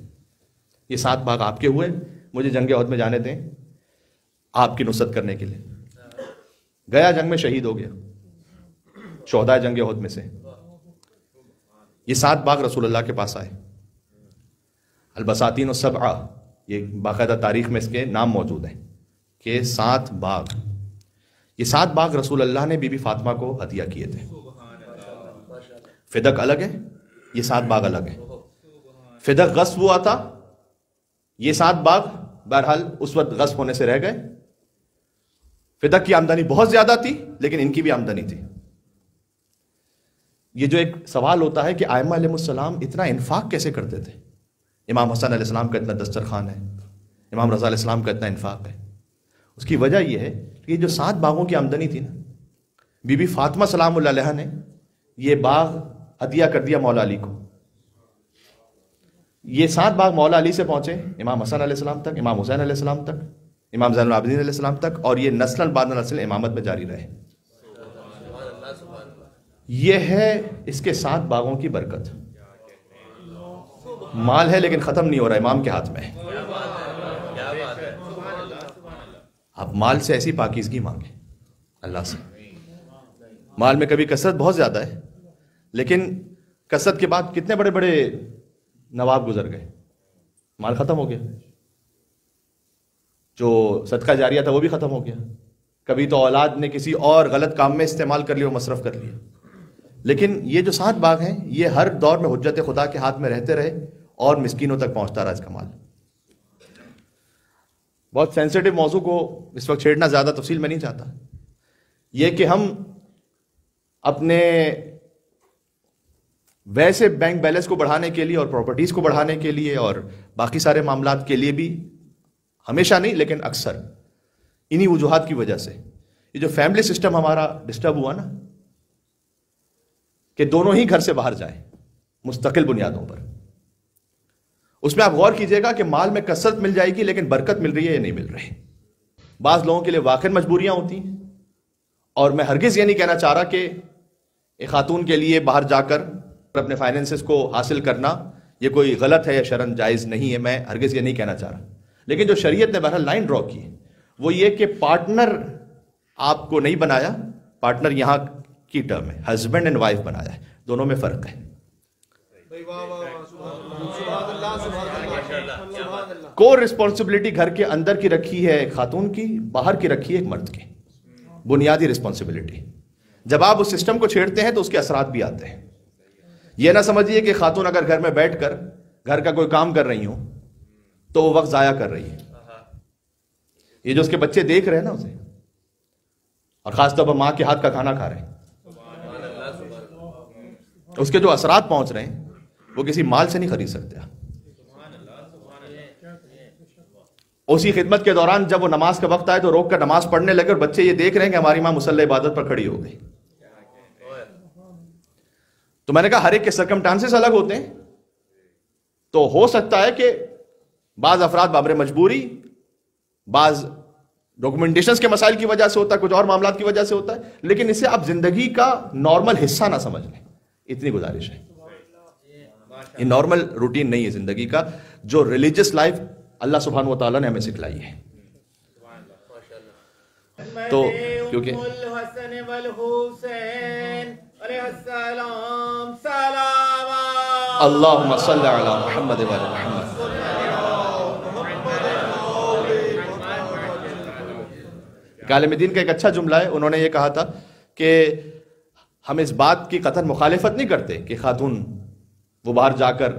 یہ 7 باغ آپ کے ہوئے، مجھے جنگ احد میں جانے دیں آپ کی نصرت کرنے کے لیے. گیا، جنگ میں شہید ہو گیا، شہداء جنگ احد میں سے. یہ 7 باغ رسول اللہ کے پاس آئے. البساتین السبعہ، یہ باقاعدہ تاریخ میں اس کے نام موجود ہیں کہ 7 باغ. یہ 7 باغ رسول اللہ نے بی بی فاطمہ کو ہدیہ کیے تھے. فدق الگ ہے، یہ 7 باغ الگ ہے. فدق غصب ہوا تھا، یہ 7 باغ بہرحال اس وقت غصب ہونے سے رہ گئے. فدق کی آمدنی بہت زیادہ تھی لیکن ان کی بھی آمدنی تھی. یہ جو ایک سوال ہوتا ہے کہ ائمہ علیہ السلام اتنا انفاق کیسے کرتے تھے؟ امام حسن علیہ السلام کا اتنا دسترخوان ہے، امام رضا علیہ السلام کا اتنا انفاق ہے. اس کی وجہ یہ ہے کہ یہ جو 7 باغوں کی آمدنی تھی نا، بی بی فاطمہ سلام اللہ علیہا نے یہ باغ ہدیہ کر دیا مولا علی کو. یہ 7 باغ مولا علی سے پہنچے امام حسن علیہ السلام تک، امام حسین علیہ السلام تک، امام زین العابدین علیہ السلام تک، اور یہ نسل بعد نسل امامت میں جاری رہے. یہ ہے اس کے 7 باغوں کی برکت. مال ہے لیکن ختم نہیں ہو رہا، امام کے ہاتھ میں. آپ مال سے ایسی پاکیزگی مانگیں اللہ سے. مال میں کبھی کثرت بہت زیادہ ہے لیکن کثرت کے بعد کتنے بڑے بڑے نواب گزر گئے، مال ختم ہو گیا. جو صدقہ جاریہ تھا وہ بھی ختم ہو گیا. کبھی تو اولاد نے کسی اور غلط کام میں استعمال کر لیا، مصرف کر لیا. لیکن یہ جو 7 باغ ہیں یہ ہر دور میں حجت خدا کے ہاتھ میں رہتے رہے اور مسکینوں تک پہنچتا رہا اس کا مال. بہت سینسیٹیو موضوع کو اس وقت چھیڑنا زیادہ تفصیل میں نہیں چاہتا. یہ کہ ہم اپنے ویسے بینک بیلنس کو بڑھانے کے لیے اور پراپرٹیز کو بڑھانے کے لیے اور باقی سارے معاملات کے لیے بھی، ہمیشہ نہیں لیکن اکثر انہی وجوہات کی وجہ سے یہ جو فیملی سسٹم ہمارا ڈسٹرب ہوا نا، کہ دونوں ہی گھر سے باہر جائیں مستقل بنیادوں پر. اس میں آپ غور کیجئے گا کہ مال میں کثرت مل جائے گی لیکن برکت مل رہی ہے یا نہیں مل رہی. بعض لوگوں کے لیے واقعی مجبوریاں ہوتی ہیں، اور میں ہرگز یہ نہیں کہنا چاہ رہا کہ ایک خاتون کے لیے باہر جا کر اپنے فائنینسز کو حاصل کرنا یہ کوئی غلط ہے یا شرعاً جائز نہیں ہے، میں ہرگز یہ نہیں کہنا چاہ رہا. لیکن جو شریعت نے بہرحال لائن ڈرا کی ہے وہ یہ کہ پارٹنر آپ کو نہیں بنایا، پارٹنر یہاں کی ٹرم ہے، ہسبینڈ اینڈ وائف بنایا ہے. دونوں میں فرق ہے. کور رسپانسبلٹی گھر کے اندر کی رکھی ہے ایک خاتون کی، باہر کی رکھی ہے ایک مرد کی. بنیادی رسپانسبلٹی. جب آپ اس سسٹم کو چھیڑتے ہیں تو اس کے اثرات بھی آتے ہیں. یہ نہ سمجھیے کہ خاتون اگر گھر میں بیٹھ کر گھر کا کوئی کام کر رہی ہوں تو وہ وقت ضائع کر رہی ہے. یہ جو اس کے بچے دیکھ رہے ہیں نا اسے، اور خاص طور پر ماں کے ہاتھ کا کھانا کھا رہے ہیں، اس کے جو اثرات پہنچ رہے ہیں وہ کسی مال سے نہیں خرید سکتے. اسی خدمت کے دوران جب وہ نماز کا وقت آئے تو روک کر نماز پڑھنے لگے، اور بچے یہ دیکھ رہے ہیں کہ ہماری ماں مصلی عبادت پر کھڑی ہو گئی. تو میں نے کہا ہر ایک کے سرکمٹانسز الگ ہوتے ہیں. تو ہو سکتا ہے کہ بعض افراد بابر مجبوری، بعض ڈاکومنٹیشنز کے مسائل کی وجہ سے ہوتا ہے، کچھ اور معاملات کی وجہ سے ہوتا ہے، لیکن اسے آپ زندگی کا نارمل حصہ نہ سمجھ لیں. اتنی گزارش ہے. یہ نارمل روٹین نہیں ہے زندگی کا جو ریلیجس لائف اللہ سبحانہ و تعالیٰ نے ہمیں سکھلائی ہے. تو کیونکہ اللہم صلی علی محمد و علی محمد. عالم دین کا ایک اچھا جملہ ہے، انہوں نے یہ کہا تھا کہ ہم اس بات کی قطعاً مخالفت نہیں کرتے کہ خاتون وہ باہر جا کر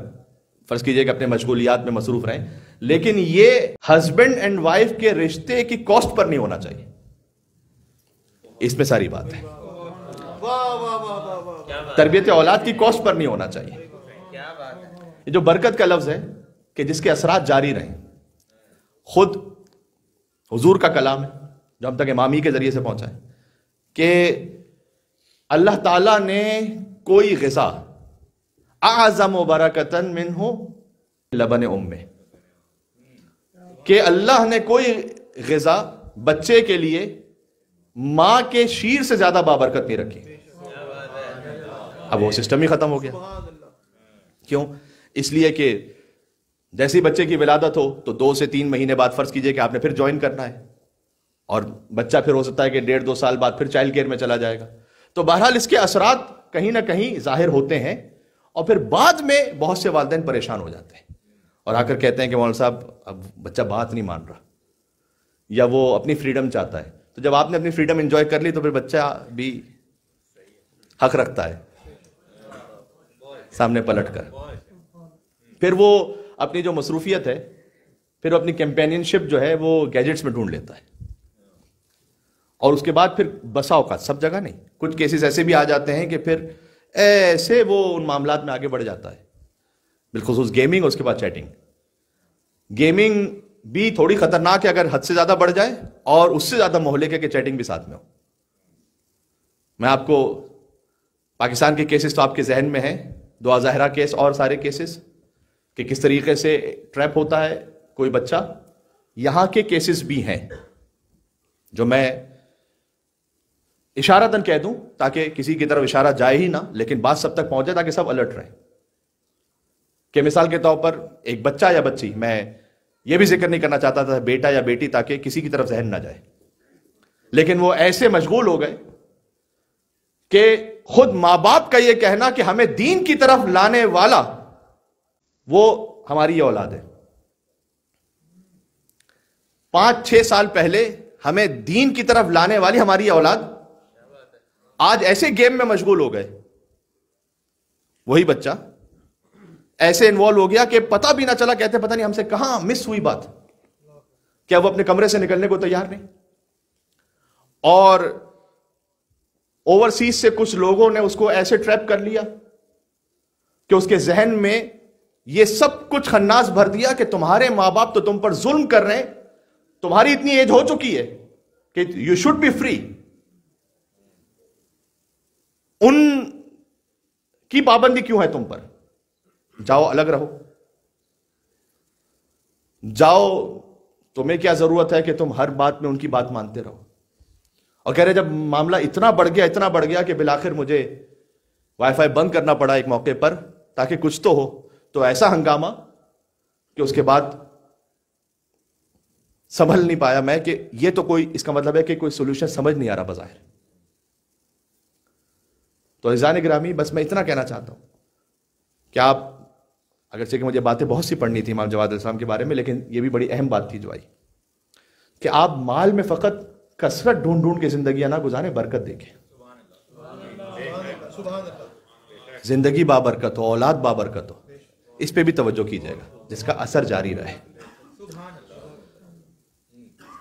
فرض کیجئے کہ اپنے مشغولیات میں مصروف رہیں، لیکن یہ ہسبینڈ اینڈ وائف کے رشتے کی کاسٹ پر نہیں ہونا چاہیے. اس میں ساری بات ہے. تربیت اولاد کی کاسٹ پر نہیں ہونا چاہیے. یہ جو برکت کا لفظ ہے کہ جس کے اثرات جاری رہیں، خود حضور کا کلام ہے جو ہم تک امامی کے ذریعے سے پہنچا ہے کہ اللہ تعالیٰ نے کوئی غذا اعظم برکتن منہ لبن امہ، کہ اللہ نے کوئی غذا بچے کے لیے ماں کے شیر سے زیادہ بابرکت نہیں رکھی. اب وہ سسٹم ہی ختم ہو گیا. کیوں؟ اس لیے کہ جیسی بچے کی ولادت ہو تو 2 سے 3 مہینے بعد فرض کیجئے کہ آپ نے پھر جوائن کرنا ہے، اور بچہ پھر ہو سکتا ہے کہ 1.5-2 سال بعد پھر چائلڈ کیئر میں چلا جائے گا. تو بہرحال اس کے اثرات کہیں نہ کہیں ظاہر ہوتے ہیں، اور پھر بعد میں بہت سے والدین پریشان ہو جاتے ہیں اور آ کر کہتے ہیں کہ مولانا صاحب اب بچہ بات نہیں مان رہا، یا وہ اپنی فریڈم چاہتا ہے. تو جب آپ نے اپنی فریڈم انجوائے کر لی تو پھر بچہ بھی حق رکھتا ہے سامنے پلٹ کر. پھر وہ اپنی جو مصروفیت ہے، پھر وہ اپنی کمپینین شپ جو ہے وہ گیجٹس میں ڈھونڈ لیتا ہے، اور اس کے بعد پھر بسا اوقات، سب جگہ نہیں، کچھ کیسز ایسے بھی آ جاتے ہیں کہ پھر ایسے وہ ان معاملات میں آگے بڑھ جاتا ہے، بالخصوص گیمنگ اور اس کے بعد چیٹنگ. گیمنگ بھی تھوڑی خطرناک ہے اگر حد سے زیادہ بڑھ جائے، اور اس سے زیادہ مہلک ہے کہ چیٹنگ بھی ساتھ میں ہو. میں آپ کو پاکستان کے کیسز تو آپ کے ذہن میں ہیں، دعا ظاہرہ کیس اور سارے کیسز، کہ کس طریقے سے ٹریپ ہوتا ہے کوئی بچہ. یہاں کے کیسز بھی ہیں جو میں اشارتاً کہہ دوں تاکہ کسی کی طرف اشارہ جائے ہی نہ، لیکن بات سب تک پہنچے تاکہ سب الرٹ رہیں. کہ مثال کے طور پر ایک بچہ یا بچی، میں یہ بھی ذکر نہیں کرنا چاہتا تھا بیٹا یا بیٹی تاکہ کسی کی طرف ذہن نہ جائے، لیکن وہ ایسے مشغول ہو گئے کہ خود ماں باپ کا یہ کہنا کہ ہمیں دین کی طرف لانے والا وہ ہماری یہ اولاد ہے. 5-6 سال پہلے ہمیں دین کی طرف لانے والی ہماری یہ اولاد آج ایسے گیم میں مشغول ہو گئے، وہی بچہ ایسے انوالو ہو گیا کہ پتہ بھی نہ چلا، کہتے پتہ نہیں ہم سے کہاں مس ہوئی بات، کیا وہ اپنے کمرے سے نکلنے کو تیار نہیں. اور اوورسیز سے کچھ لوگوں نے اس کو ایسے ٹریپ کر لیا کہ اس کے ذہن میں یہ سب کچھ خناس بھر دیا کہ تمہارے ماں باپ تو تم پر ظلم کر رہے ہیں، تمہاری اتنی ایج ہو چکی ہے کہ یو شوڈ بی فری. ان کی پابندی کیوں ہے تم پر؟ جاؤ الگ رہو، جاؤ، تمہیں کیا ضرورت ہے کہ تم ہر بات میں ان کی بات مانتے رہو. اور کہہ رہے جب معاملہ اتنا بڑھ گیا کہ بالآخر مجھے وائی فائی بند کرنا پڑا ایک موقع پر تاکہ کچھ تو ہو، تو ایسا ہنگامہ کہ اس کے بعد سنبھل نہیں پایا میں کہ یہ تو کوئی، اس کا مطلب ہے کہ کوئی سولوشن سمجھ نہیں آ رہا بظاہر. تو عزیزان گرامی، بس میں اتنا کہنا چاہتا ہوں کہ آپ، اگرچہ کہ مجھے باتیں بہت سی پڑھنی تھی امام جواد علیہ السلام کے بارے میں، لیکن یہ بھی بڑی اہم بات تھی جو آئی کہ آپ مال میں فقط کثرت ڈھونڈ کے زندگیاں نہ گزاریں، برکت دیکھیں. زندگی بابرکت ہو، اولاد بابرکت ہو، اس پہ بھی توجہ کیجیے گا جس کا اثر جاری رہے.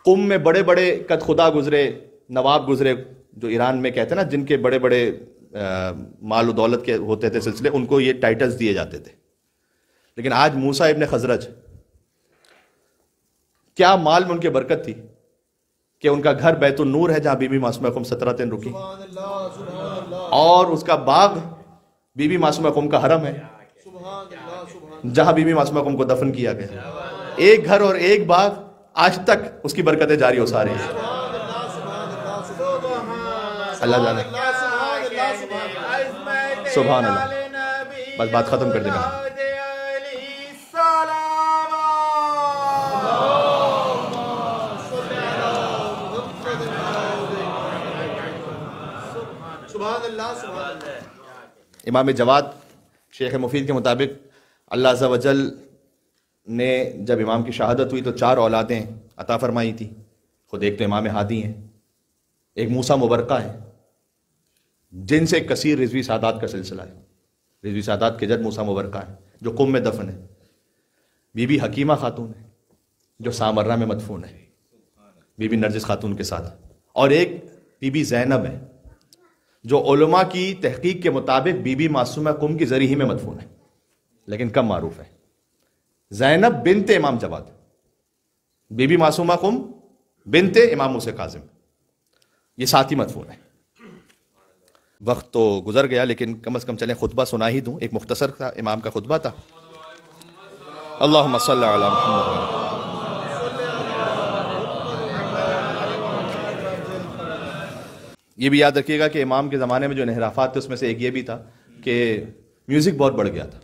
قم میں بڑے بڑے قد خدا گزرے، نواب گزرے، جو ایران میں کہتے ہیں نا جن کے بڑے بڑے مال و دولت کے ہوتے تھے سلسلے، ان کو یہ ٹائٹلز دیے جاتے تھے. لیکن آج موسیٰ ابن خزرج، کیا مال میں ان کے برکت تھی کہ ان کا گھر بیت النور ہے جہاں بی بی معصومہ قم 17 دن رکی، اور اس کا باغ بی بی معصومہ قم کا حرم ہے جہاں بی بی معصومہ قم کو دفن کیا گیا. ایک گھر اور ایک باغ، آج تک اس کی برکتیں جاری ہو سارے ہیں. اللہ جانے، سبحان اللہ. بس بات ختم کر دیں گا. امام جواد شیخ مفید کے مطابق اللہ عز و جل نے جب امام کی شہادت ہوئی تو 4 اولادیں عطا فرمائی تھی. خود ایک تو امام ہادی ہیں، ایک موسیٰ مبرقہ ہے جن سے کثیر رضوی سادات کا سلسلہ ہے۔ رضوی سادات کے جد موسیٰ مبرکہ ہیں جو قم میں دفن ہے، بی بی حکیمہ خاتون ہے جو سامرہ میں مدفون ہے بی بی نرجس خاتون کے ساتھ، اور ایک بی بی زینب ہے جو علماء کی تحقیق کے مطابق بی بی معصومہ قم کی ذریعہ ہی میں مدفون ہے لیکن کم معروف ہے۔ زینب بنت امام جواد، بی بی معصومہ قم بنت امام موسیٰ کاظم، یہ ساتھ ہی مدفون ہے۔ وقت تو گزر گیا لیکن کم از کم چلیں خطبہ سنا ہی دوں، ایک مختصر تھا امام کا خطبہ تھا۔ اللہم صلی علی محمد۔ یہ بھی یاد رکھیے گا کہ امام کے زمانے میں جو انحرافات تھے اس میں سے ایک یہ بھی تھا کہ میوزک بہت بڑھ گیا تھا،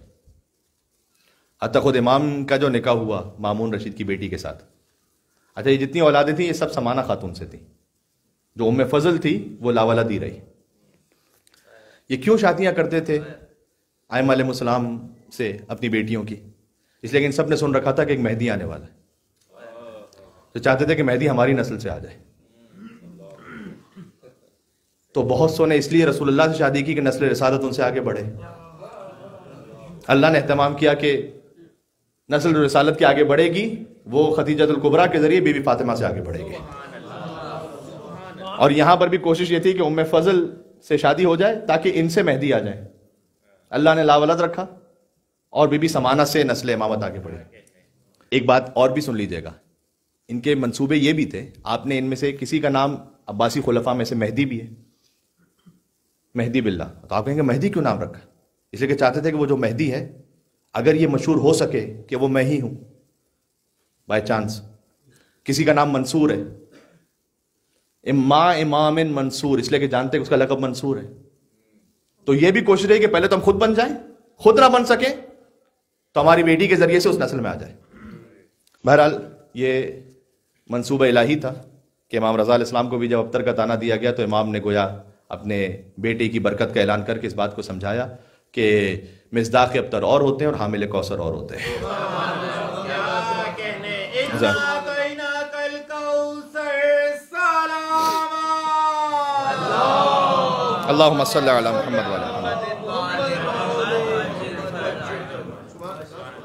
حتیٰ خود امام کا جو نکاح ہوا مامون رشید کی بیٹی کے ساتھ، اچھا یہ جتنی اولادیں تھیں یہ سب سمانہ خاتون سے تھیں، جو ام فضل تھی وہ لاولد ہی رہی۔ یہ کیوں شادیاں کرتے تھے ائمہ علیہ السلام سے اپنی بیٹیوں کی؟ اس لیے کہ ان سب نے سن رکھا تھا کہ ایک مہدی آنے والا ہے، تو چاہتے تھے کہ مہدی ہماری نسل سے آ جائے۔ تو بہت سو نے اس لیے رسول اللہ سے شادی کی کہ نسل رسالت ان سے آگے بڑھے۔ اللہ نے اہتمام کیا کہ نسل رسالت کے آگے بڑھے گی، وہ خدیجۃ الکبریٰ کے ذریعے بی بی فاطمہ سے آگے بڑھے گی۔ اور یہاں پر بھی کوشش یہ تھی کہ ام فضل سے شادی ہو جائے تاکہ ان سے مہدی آ جائے۔ اللہ نے لاولد رکھا اور بی بی سمانہ سے نسل امامت آگے بڑھے۔ ایک بات اور بھی سن لیجیے گا، ان کے منصوبے یہ بھی تھے، آپ نے ان میں سے کسی کا نام عباسی خلفاء میں سے مہدی بھی ہے، مہدی باللہ، تو آپ کہیں گے مہدی کیوں نام رکھا؟ اس لیے کہ چاہتے تھے کہ وہ جو مہدی ہے اگر یہ مشہور ہو سکے کہ وہ میں ہی ہوں، بائی چانس کسی کا نام منصور ہے، امام منصور، اس لیے کہ جانتے ہیں کہ اس کا لقب منصور ہے، تو یہ بھی کوشش رہی کہ پہلے تو ہم خود بن جائیں، خود نہ بن سکے تو ہماری بیٹی کے ذریعے سے اس نسل میں آ جائے۔ بہرحال یہ منصوبہ الہی تھا کہ امام رضا علیہ السلام کو بھی جب ابتر کا تانا دیا گیا تو امام نے گویا اپنے بیٹے کی برکت کا اعلان کر کے اس بات کو سمجھایا کہ مصداق ابتر اور ہوتے ہیں اور حامل کوثر اور ہوتے ہیں۔ اللہم صلی علی محمد وعلی محمد۔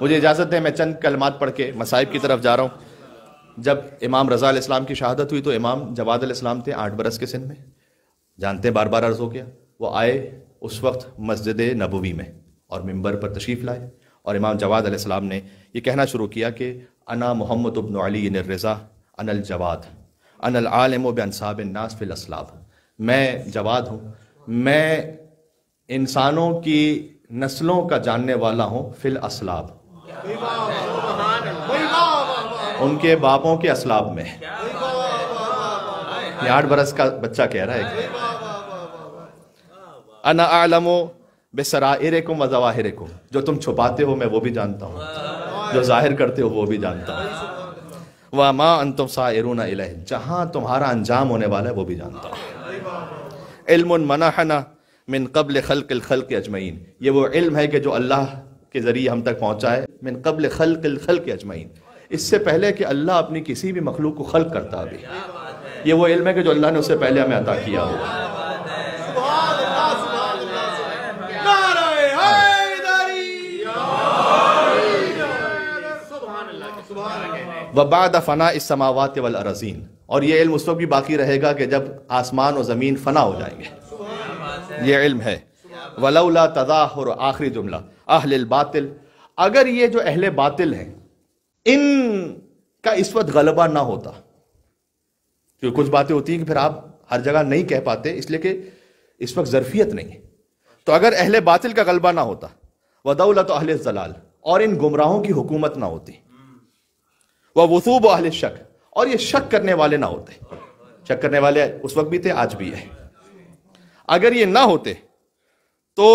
مجھے اجازت دیں میں چند کلمات پڑھ کے مصائب کی طرف جا رہا ہوں۔ جب امام رضا علیہ السلام کی شہادت ہوئی تو امام جواد علیہ السلام تھے 8 برس کے سن میں، جانتے ہیں بار بار عرض ہو گیا، وہ آئے اس وقت مسجد نبوی میں اور ممبر پر تشریف لائے اور امام جواد علیہ السلام نے یہ کہنا شروع کیا کہ انا محمد بن علی الرضا انا الجواد انا العالم بانساب الناس فی الاسلاب، میں جواد ہوں، میں انسانوں کی نسلوں کا جاننے والا ہوں فی الاسلاب، ان کے باپوں کے اسلاب میں۔ یہ 8 برس کا بچہ کہہ رہا ہے انا اعلم بسرائرکم و ظواہرکم، جو تم چھپاتے ہو میں وہ بھی جانتا ہوں، جو ظاہر کرتے ہو وہ بھی جانتا ہوں، وما انتم سائرون الیہ، جہاں تمہارا انجام ہونے والا ہے وہ بھی جانتا ہوں۔ علم منحنا من قبل خلق الخلق اجمعین، یہ وہ علم ہے کہ جو اللہ کے ذریعے ہم تک پہنچا ہے، من قبل خلق الخلق اجمعین، اس سے پہلے کہ اللہ اپنی کسی بھی مخلوق کو خلق کرتا بھی، یہ وہ علم ہے کہ جو اللہ نے اس سے پہلے ہمیں عطا کیا ہو۔ وَبَعْدَ فَنَاءِ السَّمَاوَاتِ وَالْأَرَضِينَ، اور یہ علم اس وقت بھی باقی رہے گا کہ جب آسمان و زمین فنا ہو جائیں گے، یہ علم ہے۔ وَلَوْلَا تَظَاهُرُ، آخری جملہ، اہل الباطل، اگر یہ جو اہل باطل ہیں ان کا اس وقت غلبہ نہ ہوتا، کیونکہ کچھ باتیں ہوتی ہیں کہ پھر آپ ہر جگہ نہیں کہہ پاتے اس لیے کہ اس وقت ظرفیت نہیں ہے، تو اگر اہل باطل کا غلبہ نہ ہوتا، وَدَوْلَةُ أَهْلِ الضَّلَالِ، اور ان گمراہوں کی حکومت نہ ہوتی، وَوُثُوبُ أَهْلِ الشَّكِّ، اور یہ شک کرنے والے نہ ہوتے، شک کرنے والے اس وقت بھی تھے آج بھی ہے، اگر یہ نہ ہوتے تو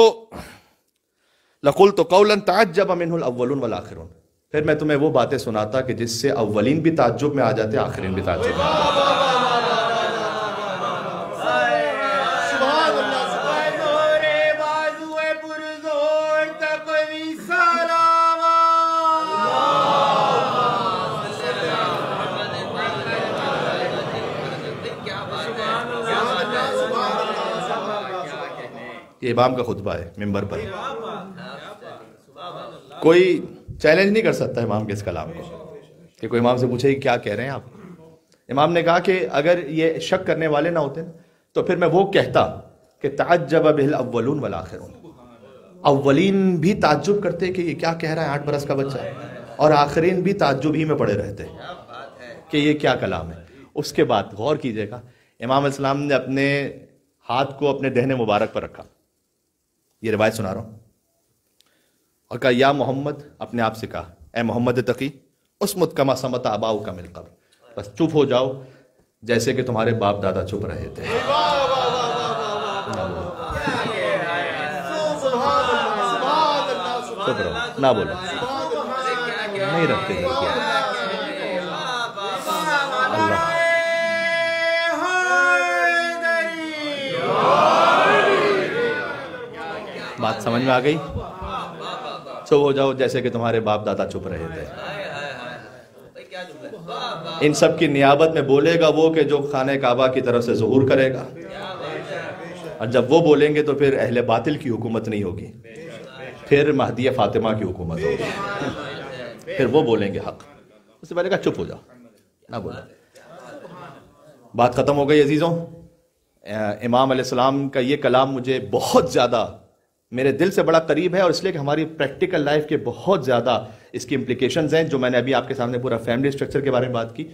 لَقُلْتُ قَوْلًا تَعَجَّبَ مِنْهُ الْأَوَّلُونَ وَالْآخِرُونَ، پھر میں تمہیں وہ باتیں سناتا کہ جس سے اولین بھی تعجب میں آ جاتے، آخرین بھی تعجب میں آ جاتے۔ یہ امام کا خطبہ ہے ممبر پر. کوئی چیلنج نہیں کر سکتا امام کے اس کلام کو کہ کوئی امام سے پوچھے کہ کیا کہہ رہے ہیں آپ. امام نے کہا کہ اگر یہ شک کرنے والے نہ ہوتے تو پھر میں وہ کہتا کہ تعجب بہ الاولون والآخرون. اولین بھی تعجب کرتے کہ یہ کیا کہہ رہا ہے 8 برس کا بچہ, اور آخرین بھی تعجب ہی میں پڑے رہتے کہ یہ کیا کلام ہے. اس کے بعد غور کیجئے گا, امام علیہ السلام نے اپنے ہاتھ کو اپنے دہن مبارک پر رکھا, یہ روایت سنا رہا ہوں, اور کہا یا محمد, اپنے آپ سے کہا اے محمد تقی اسمت کما صمت آباؤک من قبل, بس چپ ہو جاؤ جیسے کہ تمہارے باپ دادا چپ رہے تھے. چپ رہو, نہ بولو, نہیں رکھتے اللہ. بات سمجھ میں آ گئی؟ چپ ہو جاؤ جیسے کہ تمہارے باپ دادا چپ رہے تھے. ان سب کی نیابت میں بولے گا وہ کہ جو خانہ کعبہ کی طرف سے ظہور کرے گا, اور جب وہ بولیں گے تو پھر اہل باطل کی حکومت نہیں ہوگی, پھر مہدی فاطمہ کی حکومت ہوگی, پھر وہ بولیں گے حق. اس سے پہلے کہا چپ ہو جاؤ, نہ بولو. بات ختم ہو گئی عزیزوں. امام علیہ السلام کا یہ کلام مجھے بہت زیادہ میرے دل سے بڑا قریب ہے, اور اس لیے کہ ہماری پریکٹیکل لائف کے بہت زیادہ اس کی امپلیکیشنز ہیں, جو میں نے ابھی آپ کے سامنے پورا فیملی سٹرکچر کے بارے میں بات کی.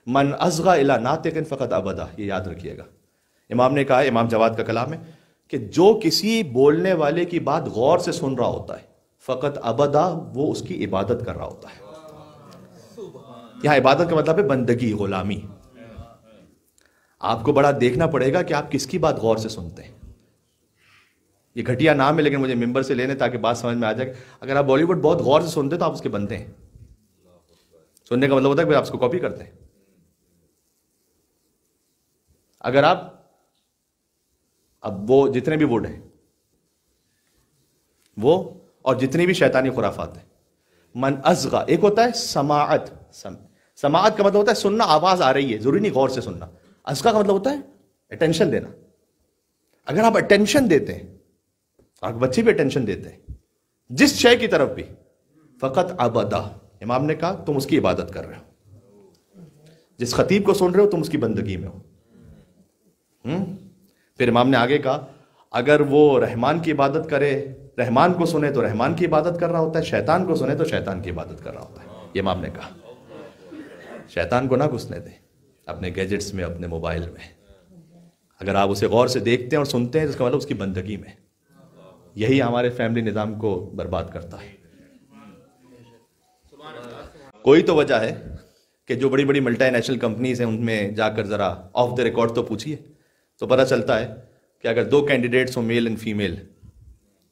من اصغى الى ناطق فقد ابدا, یہ یاد رکھیے گا. امام نے کہا, امام جواد کا کلام ہے, کہ جو کسی بولنے والے کی بات غور سے سن رہا ہوتا ہے فقط ابدا, وہ اس کی عبادت کر رہا ہوتا ہے. یہاں عبادت کا مطلب ہے بندگی, غلامی. آپ کو بڑا دیکھنا پڑے گا کہ آپ کس کی بات غور سے سنتے ہیں. یہ گھٹیا نام ہے لیکن مجھے ممبر سے لینے تاکہ بات سمجھ میں آ جائے. اگر آپ بالی ووڈ بہت غور سے سنتے تو آپ اس کے بندے ہیں. سننے کا مطلب ہوتا ہے کہ آپ اس کو کاپی کرتے ہیں. اگر آپ اب وہ جتنے بھی ووڈ ہیں وہ, اور جتنی بھی شیطانی خرافات ہیں, من اصغى, ایک ہوتا ہے سماعت. سماعت کا مطلب ہوتا ہے سننا, آواز آ رہی ہے, ضروری نہیں غور سے سننا. اصغى کا مطلب ہوتا ہے اٹینشن دینا. اگر آپ اٹینشن دیتے ہیں, آپ بچے بھی اٹینشن دیتے ہیں جس شے کی طرف بھی, فقط عبدا, امام نے کہا تم اس کی عبادت کر رہے ہو. جس خطیب کو سن رہے ہو تم اس کی بندگی میں ہو. پھر امام نے آگے کہا اگر وہ رحمان کی عبادت کرے, رحمان کو سنے تو رحمان کی عبادت کر رہا ہوتا ہے, شیطان کو سنے تو شیطان کی عبادت کر رہا ہوتا ہے. یہ امام نے کہا. شیطان کو نہ گھسنے دیں اپنے گیجٹس میں, اپنے موبائل میں. اگر آپ اسے غور سے دیکھتے ہیں اور سنتے ہیں تو اس کا مطلب اس کی بندگی میں. یہی ہمارے فیملی نظام کو برباد کرتا ہے. کوئی تو وجہ ہے کہ جو بڑی بڑی ملٹی نیشنل کمپنیز ہیں ان میں جا کر ذرا آف دا ریکارڈ تو پوچھیے, تو پتہ چلتا ہے کہ اگر 2 کینڈیڈیٹس ہوں میل اینڈ فیمیل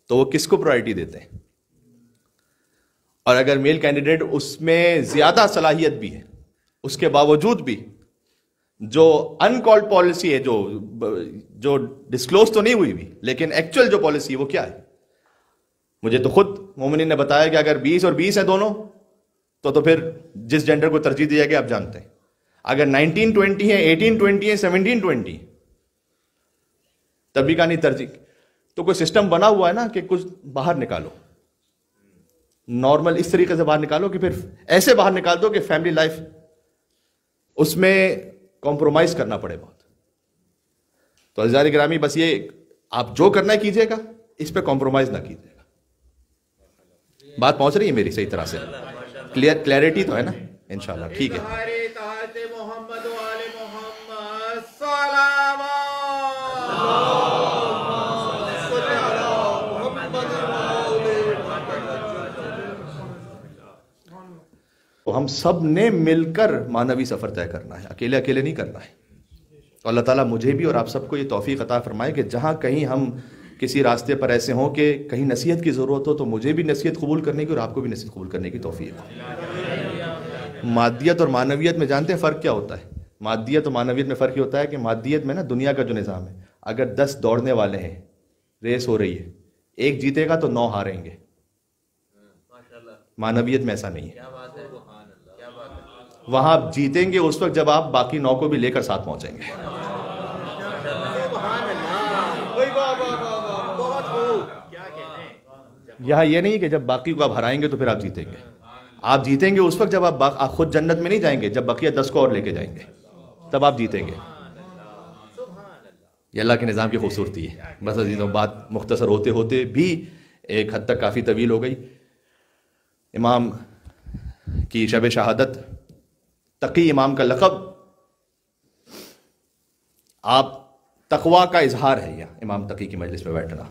تو وہ کس کو پرائرٹی دیتے ہیں. اور اگر میل کینڈیڈیٹ اس میں زیادہ صلاحیت بھی ہے, اس کے باوجود بھی جو ان کالڈ پالیسی ہے, جو ڈسکلوز تو نہیں ہوئی بھی, لیکن ایکچوئل جو پالیسی ہے وہ کیا ہے. مجھے تو خود مومنین نے بتایا کہ اگر 20 اور 20 ہے دونوں تو پھر جس جینڈر کو ترجیح دی جائے گی آپ جانتے ہیں. اگر 19-20 ہے, 18-20 ہے, 17-20 تب بھی کا نہیں ترجیح. تو کوئی سسٹم بنا ہوا ہے نا کہ کچھ باہر نکالو, نارمل اس طریقے سے باہر نکالو کہ پھر ایسے باہر نکال دو کہ فیملی لائف اس میں کمپرومائز کرنا پڑے بہت. تو عزیزان گرامی, بس یہ آپ جو کرنا ہے کیجئے گا, اس پہ کمپرومائز نہ کیجئے گا. بات پہنچ رہی ہے میری صحیح طرح سے؟ کلیئرٹی تو ہے نا انشاءاللہ. ٹھیک ہے. تو ہم سب نے مل کر معنوی سفر طے کرنا ہے, اکیلے اکیلے نہیں کرنا ہے. تو اللہ تعالیٰ مجھے بھی اور آپ سب کو یہ توفیق عطا فرمائے کہ جہاں کہیں ہم کسی راستے پر ایسے ہوں کہ کہیں نصیحت کی ضرورت ہو تو مجھے بھی نصیحت قبول کرنے کی اور آپ کو بھی نصیحت قبول کرنے کی توفیق ہو. مادیت اور معنویت میں جانتے ہیں فرق کیا ہوتا ہے؟ مادیت اور معنویت میں فرق یہ ہوتا ہے کہ مادیت میں نا دنیا کا جو نظام ہے, اگر 10 دوڑنے والے ہیں, ریس ہو رہی ہے, ایک جیتے گا تو 9 ہاریں گے. معنویت میں ایسا نہیں ہے. وہاں آپ جیتیں گے اس وقت جب آپ باقی 9 کو بھی لے کر ساتھ پہنچیں گے. یہاں یہ نہیں کہ جب باقی کو آپ ہرائیں گے تو پھر آپ جیتیں گے. آپ جیتیں گے اس وقت جب آپ خود جنت میں نہیں جائیں گے، جب بقیہ 10 کو اور لے کے جائیں گے تب آپ جیتیں گے. یہ اللہ کے نظام کی خوبصورتی ہے. بس عزیزوں، بات مختصر ہوتے ہوتے بھی ایک حد تک کافی طویل ہو گئی. امام کی شب شہادت، تقی امام کا لقب، آپ تقوی کا اظہار ہے. یہ امام تقی کی مجلس میں بیٹھنا،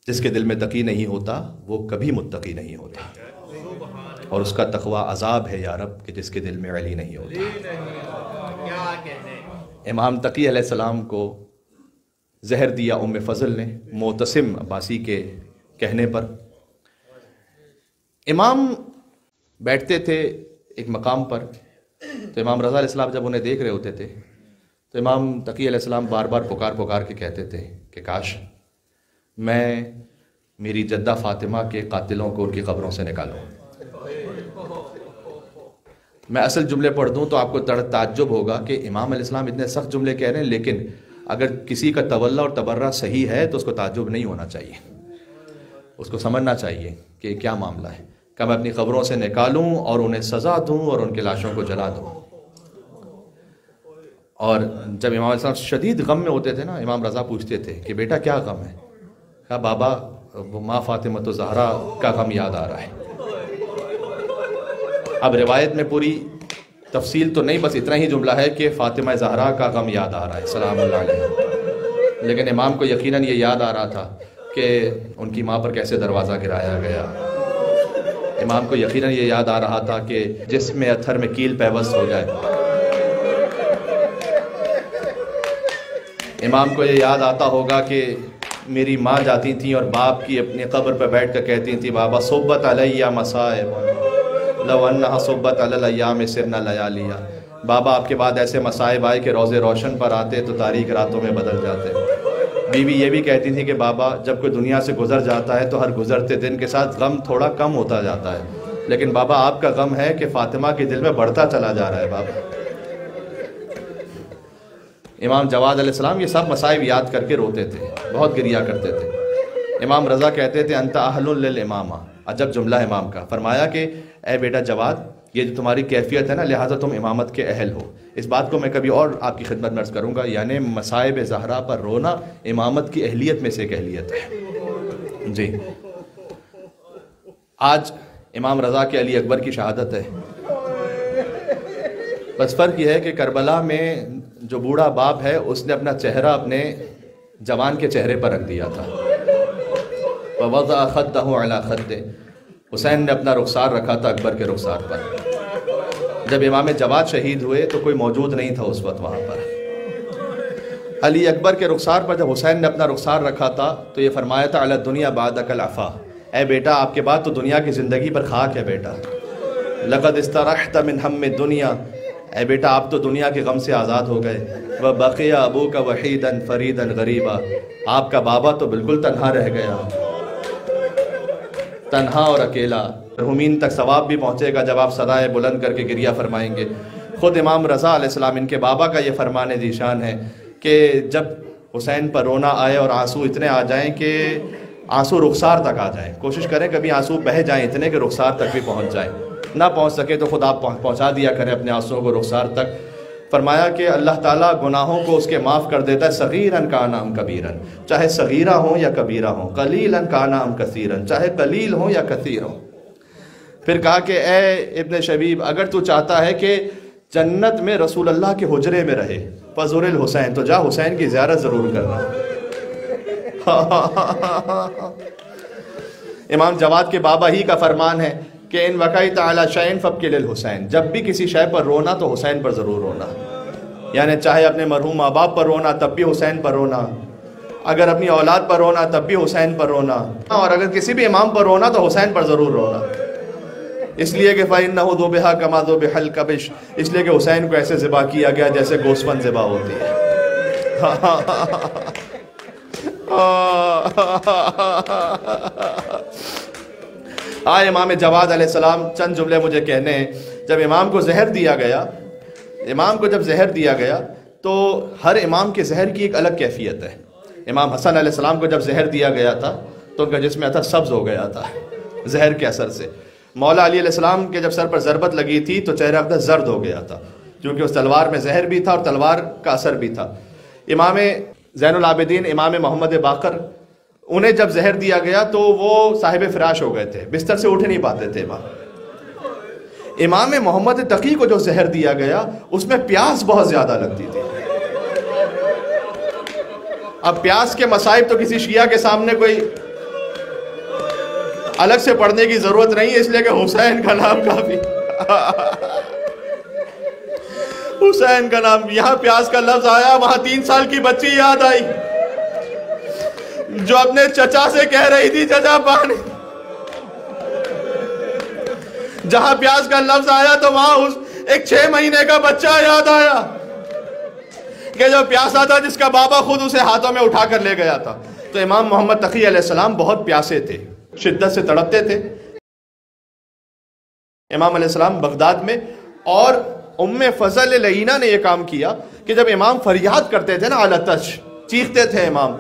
جس کے دل میں تقی نہیں ہوتا وہ کبھی متقی نہیں ہوتا، اور اس کا تقوی عذاب ہے یا رب کہ جس کے دل میں علی نہیں ہوتا. امام تقی علیہ السلام کو زہر دیا ام فضل نے معتصم عباسی کے کہنے پر. امام بیٹھتے تھے ایک مقام پر، تو امام رضا علیہ السلام جب انہیں دیکھ رہے ہوتے تھے تو امام تقی علیہ السلام بار بار پکار کے کہتے تھے کہ کاش میں میری جدہ فاطمہ کے قاتلوں کو ان کی قبروں سے نکالوں. میں اصل جملے پڑھ دوں تو آپ کو تعجب ہوگا کہ امام علیہ السلام اتنے سخت جملے کہہ رہے ہیں، لیکن اگر کسی کا تولی اور تبرہ صحیح ہے تو اس کو تعجب نہیں ہونا چاہیے، اس کو سمجھنا چاہیے کہ کیا معاملہ ہے کہ میں اپنی قبروں سے نکالوں اور انہیں سزا دوں اور ان کے لاشوں کو جلا دوں. اور جب امام علیہ السلام شدید غم میں ہوتے تھے نا، امام رضا پوچھتے تھے کہ بیٹا کیا غم ہے؟ کہا بابا وہ ماں فاطمہ زہرا کا غم یاد آ رہا ہے. اب روایت میں پوری تفصیل تو نہیں، بس اتنا ہی جملہ ہے کہ فاطمہ زہرا کا غم یاد آ رہا ہے سلام اللہ علیہ. لیکن امام کو یقیناً یہ یاد آ رہا تھا کہ ان کی ماں پر کیسے دروازہ گرایا گیا. امام کو یقیناً یہ یاد آ رہا تھا کہ جس میں اتھر میں کیل پیوست ہو جائے. امام کو یہ یاد آتا ہوگا کہ میری ماں جاتی تھیں اور باپ کی اپنی قبر پہ بیٹھ کر کہتی تھیں بابا صبت علیہ مصائب لو انہا صبت علی الایام سرنا لیالیا. بابا آپ کے بعد ایسے مصائب آئے کہ روزے روشن پر آتے تو تاریک راتوں میں بدل جاتے. بیوی یہ بھی کہتی تھی کہ بابا جب کوئی دنیا سے گزر جاتا ہے تو ہر گزرتے دن کے ساتھ غم تھوڑا کم ہوتا جاتا ہے، لیکن بابا آپ کا غم ہے کہ فاطمہ کے دل میں بڑھتا چلا جا رہا ہے. بابا امام جواد علیہ السلام یہ سب مصائب یاد کر کے روتے تھے، بہت گریا کرتے تھے. امام رضا کہتے تھے انت اہل للامامہ، عجب جملہ امام کا. فرمایا کہ اے بیٹا جواد، یہ جو تمہاری کیفیت ہے نا، لہٰذا تم امامت کے اہل ہو. اس بات کو میں کبھی اور آپ کی خدمت میں عرض کروں گا، یعنی مصائب زہرا پر رونا امامت کی اہلیت میں سے ایک اہلیت ہے. جی آج امام رضا کے علی اکبر کی شہادت ہے. بس فرق یہ ہے کہ کربلا میں جو بوڑھا باپ ہے اس نے اپنا چہرہ اپنے جوان کے چہرے پر رکھ دیا تھا. وَوَضَعَ خَدَّهُ عَلَى خَدِّهِ، حسین نے اپنا رخسار رکھا تھا اکبر کے رخسار پر. جب امام جواد شہید ہوئے تو کوئی موجود نہیں تھا اس وقت وہاں پر. علی اکبر کے رخسار پر جب حسین نے اپنا رخسار رکھا تھا تو یہ فرمایا تھا علی الدنیا بعدک العفا، اے بیٹا آپ کے بعد تو دنیا کی زندگی پر خاک ہے بیٹا. لقد استرحت من ہم الدنیا، اے بیٹا آپ تو دنیا کے غم سے آزاد ہو گئے. وَبَقِيَ أَبُوكَ وَحِيدًا فَرِيدًا غَرِيبًا، آپ کا بابا تو بالکل تنہا رہ گیا، تنہا اور اکیلا. مرحومین تک ثواب بھی پہنچے گا جب آپ صدائے بلند کر کے گریہ فرمائیں گے. خود امام رضا علیہ السلام ان کے بابا کا یہ فرمان ذیشان ہے کہ جب حسین پر رونا آئے اور آنسو اتنے آ جائیں کہ آنسو رخسار تک آ جائیں، کوشش کریں کبھی آنسو بہہ جائیں اتنے کہ رخسار تک بھی پہنچ جائیں. نہ پہنچ سکے تو خود آپ پہنچا دیا کریں اپنے آنسوؤں کو رخسار تک. فرمایا کہ اللہ تعالیٰ گناہوں کو اس کے معاف کر دیتا ہے، صغیراً کان ام کبیراً، چاہے صغیرہ ہوں یا کبیرہ ہوں، قلیلاً کان ام کثیراً، چاہے قلیل ہوں یا کثیر ہوں. پھر کہا کہ اے ابن شبیب، اگر تو چاہتا ہے کہ جنت میں رسول اللہ کے حجرے میں رہے فزور الحسین، تو جا حسین کی زیارت ضرور کرنا. امام جواد کے بابا ہی کا فرمان ہے کہ ان وقعت علی شیء فابکی للحسین، جب بھی کسی شے پر رونا تو حسین پر ضرور رونا. یعنی چاہے اپنے مرحوم ماں باپ پر رونا تب بھی حسین پر رونا، اگر اپنی اولاد پر رونا تب بھی حسین پر رونا، اور اگر کسی بھی امام پر رونا تو حسین پر ضرور رونا. اس لیے کہ فَإِنَّهُ ذُبِحَ كَمَا ذُبِحَ الْكَبِشُ، اس لیے کہ حسین کو ایسے ذبح کیا گیا جیسے گوسفند ذبح ہوتی ہے. آئے امام جواد علیہ السلام چند جملے مجھے کہنے ہیں. جب امام کو زہر دیا گیا، امام کو جب زہر دیا گیا تو ہر امام کے زہر کی ایک الگ کیفیت ہے. امام حسن علیہ السلام کو جب زہر دیا گیا تھا تو ان کا جسم تھا سبز ہو گیا تھا زہر کے اثر سے. مولا علی علیہ السلام کے جب سر پر ضربت لگی تھی تو چہرہ ابدا زرد ہو گیا تھا کیونکہ اس تلوار میں زہر بھی تھا اور تلوار کا اثر بھی تھا. امام زین العابدین امام محمد باقر انہیں جب زہر دیا گیا تو وہ صاحب فراش ہو گئے تھے, بستر سے اٹھ نہیں پاتے تھے. امام محمد تقی کو جو زہر دیا گیا اس میں پیاس بہت زیادہ لگتی تھی. اب پیاس کے مصائب تو کسی شیعہ کے سامنے کوئی الگ سے پڑھنے کی ضرورت نہیں ہے, اس لیے کہ حسین کا نام کافی حسین کا نام, یہاں پیاس کا لفظ آیا وہاں 3 سال کی بچی یاد آئی جو اپنے چچا سے کہہ رہی تھی چچا پانی. جہاں پیاس کا لفظ آیا تو وہاں ایک 6 مہینے کا بچہ یاد آیا کہ جو پیاسا تھا جس کا بابا خود اسے ہاتھوں میں اٹھا کر لے گیا تھا. تو امام محمد تقی علیہ السلام بہت پیاسے تھے, شدت سے تڑپتے تھے. امام علیہ السلام بغداد میں, اور ام فضل لعینہ نے یہ کام کیا کہ جب امام فریاد کرتے تھے نا علتش چیختے تھے امام,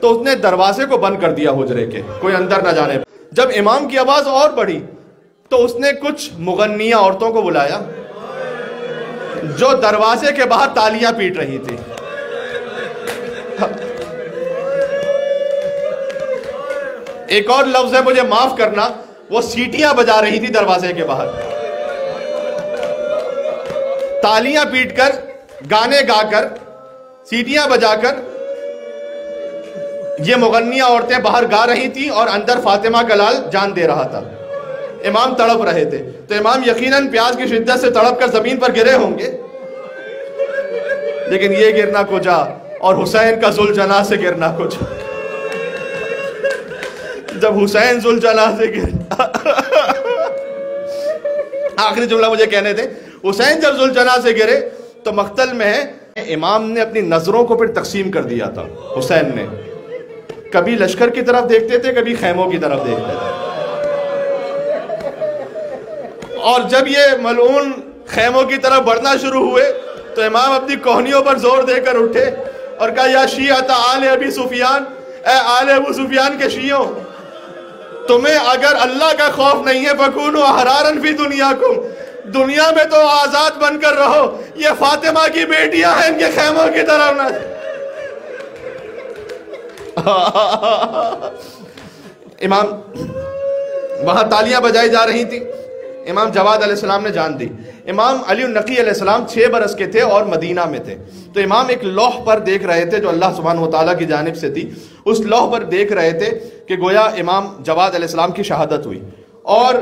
تو اس نے دروازے کو بند کر دیا حجرے کے, کوئی اندر نہ جانے. جب امام کی آواز اور بڑھی تو اس نے کچھ مغنیہ عورتوں کو بلایا جو دروازے کے باہر تالیاں پیٹ رہی تھی. ایک اور لفظ ہے, مجھے معاف کرنا, وہ سیٹیاں بجا رہی تھی دروازے کے باہر, تالیاں پیٹ کر, گانے گا کر, سیٹیاں بجا کر یہ مغنیہ عورتیں باہر گا رہی تھی اور اندر فاطمہ کا لال جان دے رہا تھا. امام تڑپ رہے تھے تو امام یقیناً پیاس کی شدت سے تڑپ کر زمین پر گرے ہوں گے, لیکن یہ گرنا کجا اور حسین کا ذوالجناح سے گرنا کجا. جب حسین ذوالجناح سے گرا, آخری جملہ مجھے کہنے تھے, حسین جب ذوالجناح سے گرے تو مقتل میں ہے امام نے اپنی نظروں کو پھر تقسیم کر دیا تھا. حسین نے کبھی لشکر کی طرف دیکھتے تھے, کبھی خیموں کی طرف دیکھتے تھے, اور جب یہ ملعون خیموں کی طرف بڑھنا شروع ہوئے تو امام اپنی کوہنیوں پر زور دے کر اٹھے اور کہا یا شیعۃ آل ابی سفیان, اے آل ابو سفیان کے شیعوں, تمہیں اگر اللہ کا خوف نہیں ہے فکونوا احرارا فی دنیاکم, دنیا میں تو آزاد بن کر رہو, یہ فاطمہ کی بیٹیاں ہیں, ان کے خیموں کی طرف نہ. امام وہاں تالیاں بجائی جا رہی تھی. امام جواد علیہ السلام نے جان دی. امام علی النقی علیہ السلام 6 برس کے تھے اور مدینہ میں تھے. تو امام ایک لوح پر دیکھ رہے تھے جو اللہ سبحانہ وتعالیٰ کی جانب سے تھی. اس لوح پر دیکھ رہے تھے کہ گویا امام جواد علیہ السلام کی شہادت ہوئی, اور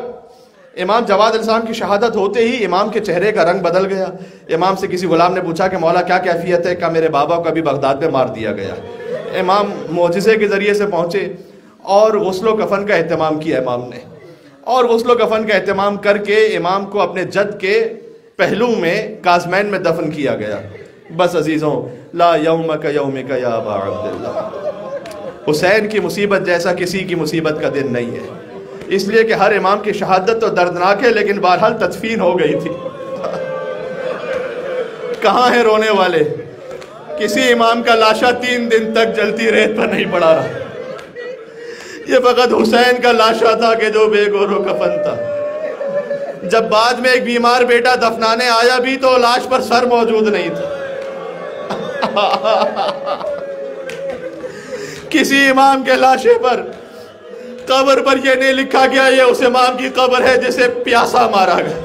امام جواد علیہ السلام کی شہادت ہوتے ہی امام کے چہرے کا رنگ بدل گیا. امام سے کسی غلام نے پوچھا کہ مولا کیا کیفیت ہے؟ کہا میرے بابا کو ابھی بغداد میں مار دیا گیا. امام معجزے کے ذریعے سے پہنچے اور غسل و کفن کا اہتمام کیا امام نے, اور غسل و کفن کا اہتمام کر کے امام کو اپنے جد کے پہلو میں کازمین میں دفن کیا گیا. بس عزیزوں, لا یومک یومک یا ابا عبداللہ, حسین کی مصیبت جیسا کسی کی مصیبت کا دن نہیں ہے. اس لیے کہ ہر امام کی شہادت تو دردناک ہے, لیکن بہرحال تدفین ہو گئی تھی. کہاں ہیں رونے والے؟ کسی امام کا لاشا 3 دن تک جلتی ریت پر نہیں پڑا رہا. یہ فقط حسین کا لاشا تھا کہ جو بے گور و کفن تھا. جب بعد میں ایک بیمار بیٹا دفنانے آیا بھی تو لاش پر سر موجود نہیں تھا. کسی امام کے لاشے پر قبر پر یہ نہیں لکھا گیا یہ اس امام کی قبر ہے جسے پیاسا مارا گیا.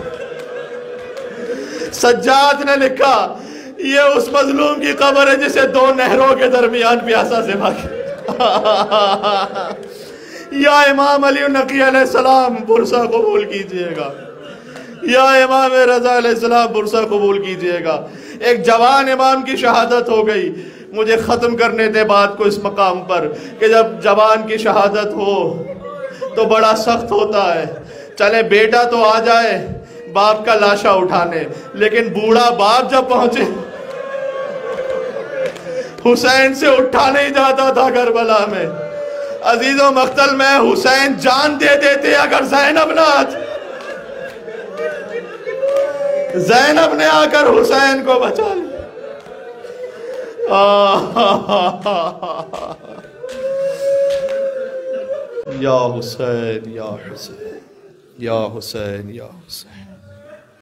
سجاد نے لکھا یہ اس مظلوم کی قبر ہے جسے 2 نہروں کے درمیان پیاسا سے بھاگا. یا امام علی النقی علیہ السلام برسہ قبول کیجئے گا, یا امام رضا علیہ السلام برسہ قبول کیجئے گا. ایک جوان امام کی شہادت ہو گئی. مجھے ختم کرنے دے بات کو اس مقام پر کہ جب جوان کی شہادت ہو تو بڑا سخت ہوتا ہے. چلے بیٹا تو آ جائے باپ کا لاشا اٹھانے, لیکن بوڑھا باپ جب پہنچے حسین سے اٹھا نہیں جاتا تھا کربلا میں. عزیزوں مقتل میں حسین جان دے دیتے اگر زینب نہ آتی. زینب نے آ کر حسین کو بچا لیا. یا حسین یا حسین یا حسین یا حسین.